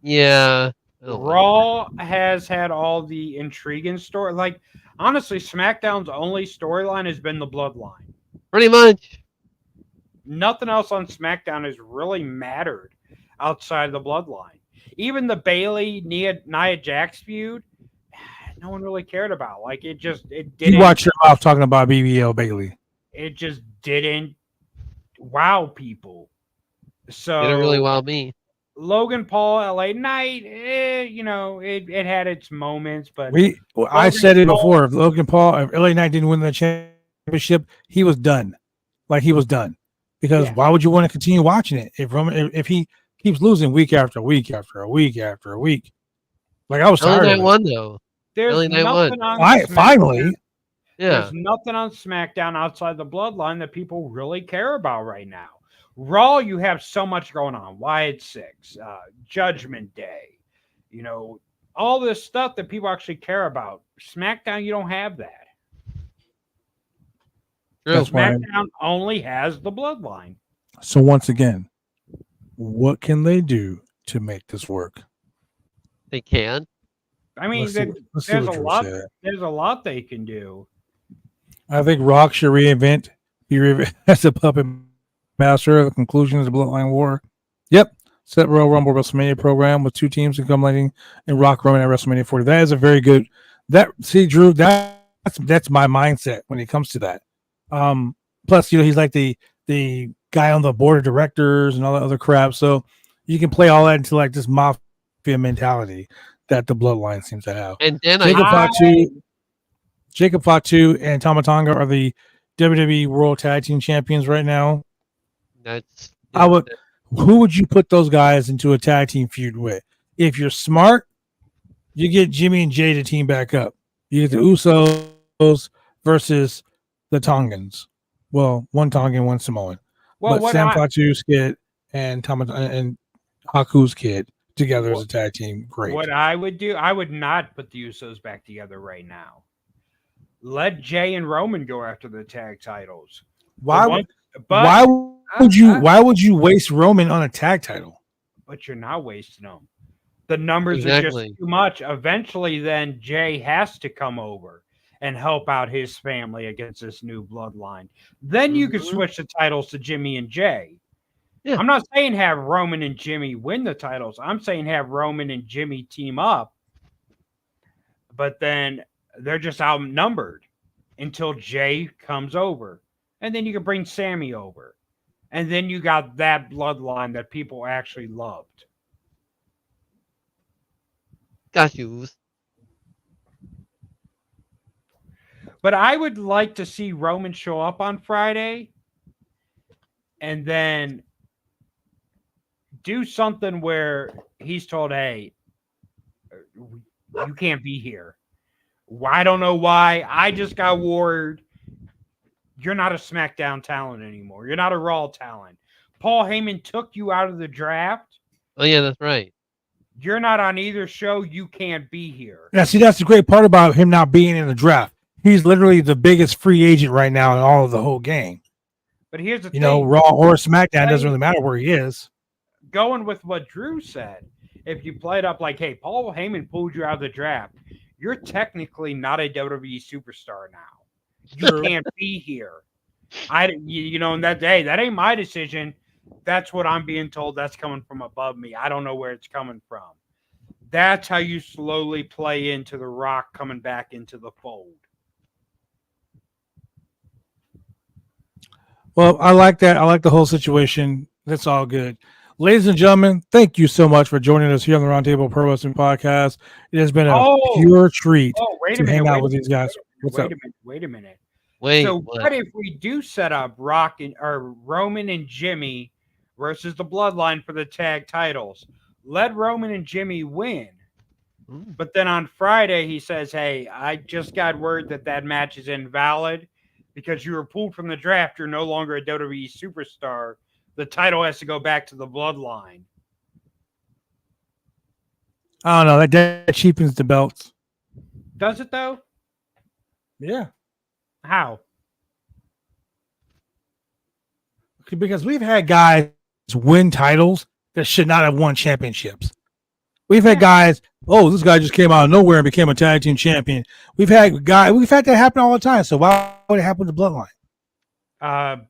Yeah. Raw has had all the intriguing story. Like, honestly, SmackDown's only storyline has been the bloodline. Pretty much. Nothing else on SmackDown has really mattered outside of the bloodline. Even the Bayley Nia Jax feud, no one really cared about. Like, it didn't. You watch your mouth talking about BBL Bayley. It just didn't wow people. So Didn't really wow me. Logan Paul, LA Knight, it had its moments, but I said it before. If LA Knight didn't win the championship, he was done. Like, he was done. Because why would you want to continue watching it if he keeps losing week after week after week after week? Like, I was tired of it. Won though. There's nothing on SmackDown. Finally. Yeah. There's nothing on SmackDown outside the bloodline that people really care about right now. Raw, you have so much going on. Wyatt 6, Judgment Day, all this stuff that people actually care about. SmackDown, you don't have that. SmackDown only has the bloodline. So once again, what can they do to make this work? They can. I mean, Let's see there's a what Drew lot. said. There's a lot they can do. I think Rock should be as a puppet master at the conclusion of the Bloodline War. Yep. Set Royal Rumble WrestleMania program with 2 teams accumulating in Rock Roman at WrestleMania 40. That is a very good. Drew, that's my mindset when it comes to that. Plus, he's like the guy on the board of directors and all that other crap. So you can play all that into like this mafia mentality that the Bloodline seems to have. And then Jacob Fatu and Tama Tonga are the WWE World Tag Team Champions right now. Who would you put those guys into a tag team feud with? If you're smart, you get Jimmy and Jay to team back up. You get the Usos versus the Tongans. Well, one Tongan, one Samoan. Well, but Sam Fatu's kid and and Haku's kid together as a tag team. Great. What I would do, I would not put the Usos back together right now. Let Jay and Roman go after the tag titles. Why would you waste Roman on a tag title? But you're not wasting them. The numbers are just too much. Eventually, then Jay has to come over and help out his family against this new bloodline. Then you could switch the titles to Jimmy and Jay. Yeah. I'm not saying have Roman and Jimmy win the titles. I'm saying have Roman and Jimmy team up. But then they're just outnumbered until Jay comes over. And then you can bring Sammy over. And then you got that bloodline that people actually loved. Got you. But I would like to see Roman show up on Friday and then do something where he's told, hey, you can't be here. I don't know why. I just got word. You're not a SmackDown talent anymore. You're not a Raw talent. Paul Heyman took you out of the draft. Oh, yeah, that's right. You're not on either show. You can't be here. Yeah, see, that's the great part about him not being in the draft. He's literally the biggest free agent right now in all of the whole game. But here's the thing. Raw or SmackDown doesn't really matter where he is. Going with what Drew said, if you play it up like, hey, Paul Heyman pulled you out of the draft, you're technically not a WWE superstar now. You can't be here. And that ain't my decision. That's what I'm being told. That's coming from above me. I don't know where it's coming from. That's how you slowly play into The Rock coming back into the fold. Well, I like that. I like the whole situation. That's all good. Ladies and gentlemen, thank you so much for joining us here on the Roundtable Pro Wrestling Podcast. It has been a pure treat to hang out with these guys. Wait a minute. What if we do set up Roman and Jimmy versus the Bloodline for the tag titles? Let Roman and Jimmy win. But then on Friday, he says, hey, I just got word that match is invalid because you were pulled from the draft. You're no longer a WWE superstar. The title has to go back to the Bloodline. I don't know. That cheapens the belts. Does it, though? Yeah. How? Because we've had guys win titles that should not have won championships. We've had guys, this guy just came out of nowhere and became a tag team champion. We've had that happen all the time. So why would it happen to Bloodline?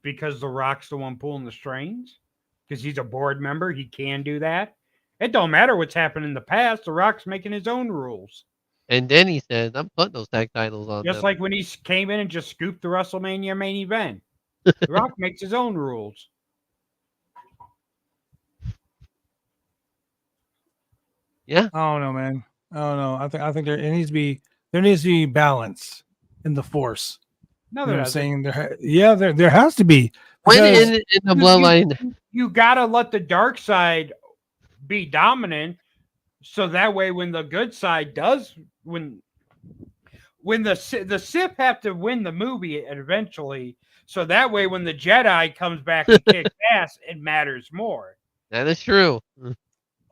Because The Rock's the one pulling the strings. Because he's a board member, he can do that. It don't matter what's happened in the past. The Rock's making his own rules. And then he says, I'm putting those tag titles on Just them. like when he came in and just scooped the WrestleMania main event. The Rock makes his own rules. Yeah. I don't know, man. I don't know. I think there needs to be balance in the force. No, I'm saying there has to be. When in the Bloodline, you gotta let the dark side be dominant, so that way when the good side does when the Sith have to win the movie eventually, so that way when the Jedi comes back and kicks ass, it matters more. That is true.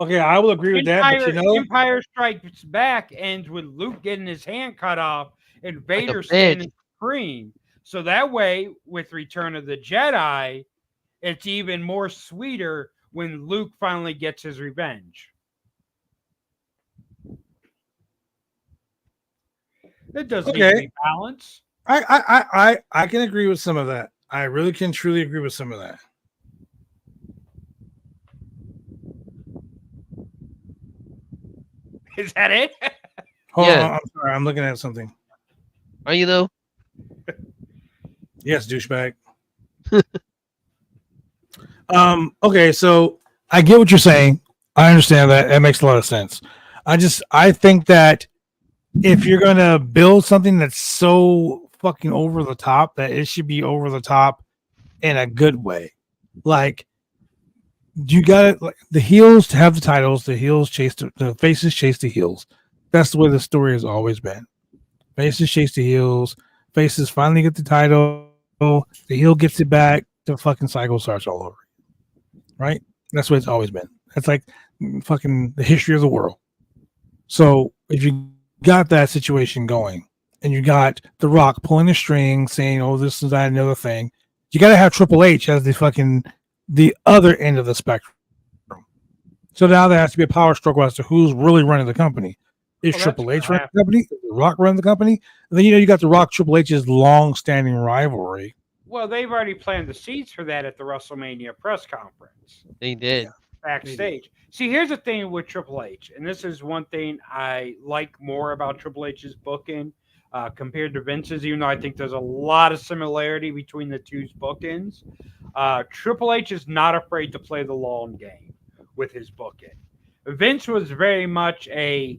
Okay, I will agree with that. But Empire Strikes Back ends with Luke getting his hand cut off and Vader standing supreme. So that way, with Return of the Jedi, it's even more sweeter when Luke finally gets his revenge. It doesn't need to be balanced. I can agree with some of that. I really can truly agree with some of that. Is that it? Hold Yeah. on, I'm sorry. I'm looking at something. Are you though? Yes, douchebag. Okay, so I get what you're saying. I understand that. That makes a lot of sense. I think that if you're gonna build something that's so fucking over the top, that it should be over the top in a good way. Like you got it. Like, the heels to have the titles. The heels chase the faces chase the heels. That's the way the story has always been. Faces chase the heels. Faces finally get the title. The heel gets it back. The fucking cycle starts all over. Right? That's what it's always been. That's like fucking the history of the world. So if you got that situation going, and you got The Rock pulling the string, saying, "Oh, this is that another thing," you got to have Triple H as the other end of the spectrum. So now there has to be a power struggle as to who's really running the company. Is Triple H running the company? Is The Rock running the company? And then you got The Rock Triple H's long-standing rivalry. Well, they've already planned the seats for that at the WrestleMania press conference. They did. Backstage. See, here's the thing with Triple H, and this is one thing I like more about Triple H's booking compared to Vince's, even though I think there's a lot of similarity between the two's bookings. Triple H is not afraid to play the long game with his booking. Vince was very much a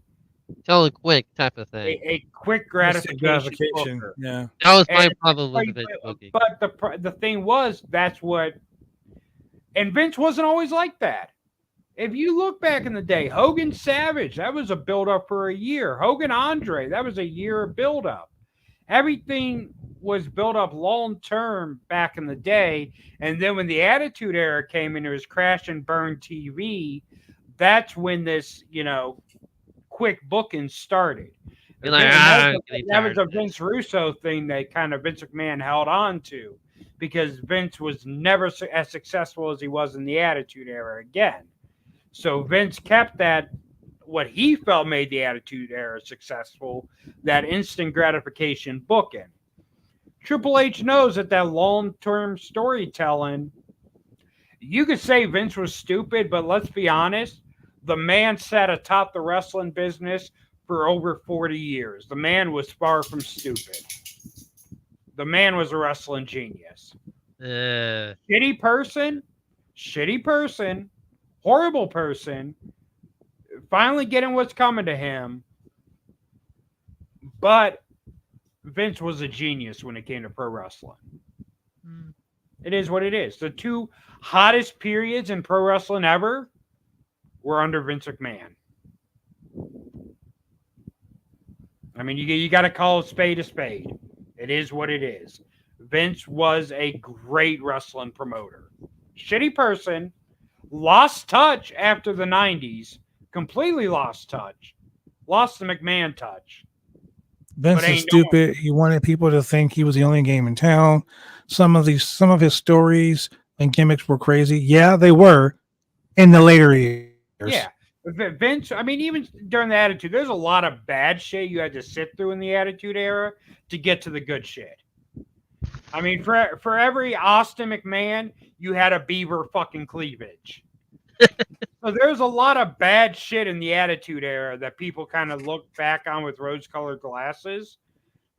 tell it quick type of thing. A quick gratification. Booker. Yeah, that was my problem with Vince booking. But the thing was, that's what, and Vince wasn't always like that. If you look back in the day, Hogan Savage, that was a build-up for a year. Hogan Andre, that was a year of build-up. Everything was built up long-term back in the day. And then when the Attitude Era came and it was crash and burn TV, that's when this, quick booking started. Like, that was a Vince Russo thing that kind of Vince McMahon held on to because Vince was never as successful as he was in the Attitude Era again. So Vince kept that, what he felt made the Attitude Era successful, that instant gratification booking. Triple H knows that long-term storytelling, you could say Vince was stupid, but let's be honest, the man sat atop the wrestling business for over 40 years. The man was far from stupid. The man was a wrestling genius. Shitty person, horrible person, finally getting what's coming to him. But Vince was a genius when it came to pro wrestling. It is what it is. The two hottest periods in pro wrestling ever were under Vince McMahon. I mean, you got to call a spade a spade. It is what it is. Vince was a great wrestling promoter. Shitty person, lost touch after the 90s, completely lost touch, lost the McMahon touch. Vince is stupid. He wanted people to think he was the only game in town. Some of his stories and gimmicks were crazy. Yeah, they were in the later years. Yeah. Vince, I mean, even during the Attitude, there's a lot of bad shit you had to sit through in the Attitude Era to get to the good shit. I mean, for every Austin McMahon, you had a Beaver fucking cleavage. So there's a lot of bad shit in the Attitude Era that people kind of look back on with rose-colored glasses.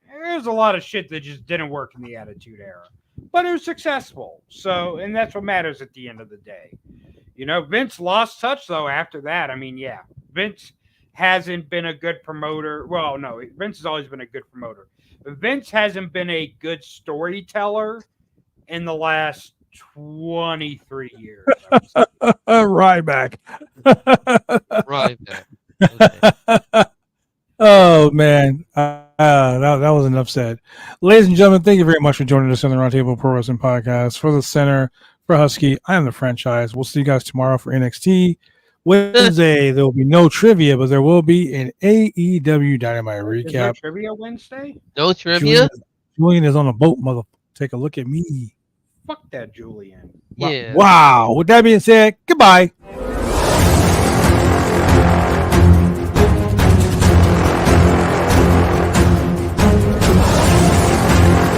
There's a lot of shit that just didn't work in the Attitude Era. But it was successful. So, and that's what matters at the end of the day. Vince lost touch, though, after that. I mean, yeah, Vince hasn't been a good promoter. Well, no, Vince has always been a good promoter. Vince hasn't been a good storyteller in the last 23 years. Ryback. Ryback. Okay. Oh, man. That was enough said. Ladies and gentlemen, thank you very much for joining us on the Roundtable Pro Wrestling Podcast. For the Center, for Husky, I am the franchise. We'll see you guys tomorrow for NXT. Wednesday, there will be no trivia, but there will be an AEW Dynamite recap. Is there trivia Wednesday? No trivia? Julian is on a boat, mother. Take a look at me. Fuck that, Julian. Yeah. Wow. With that being said, goodbye.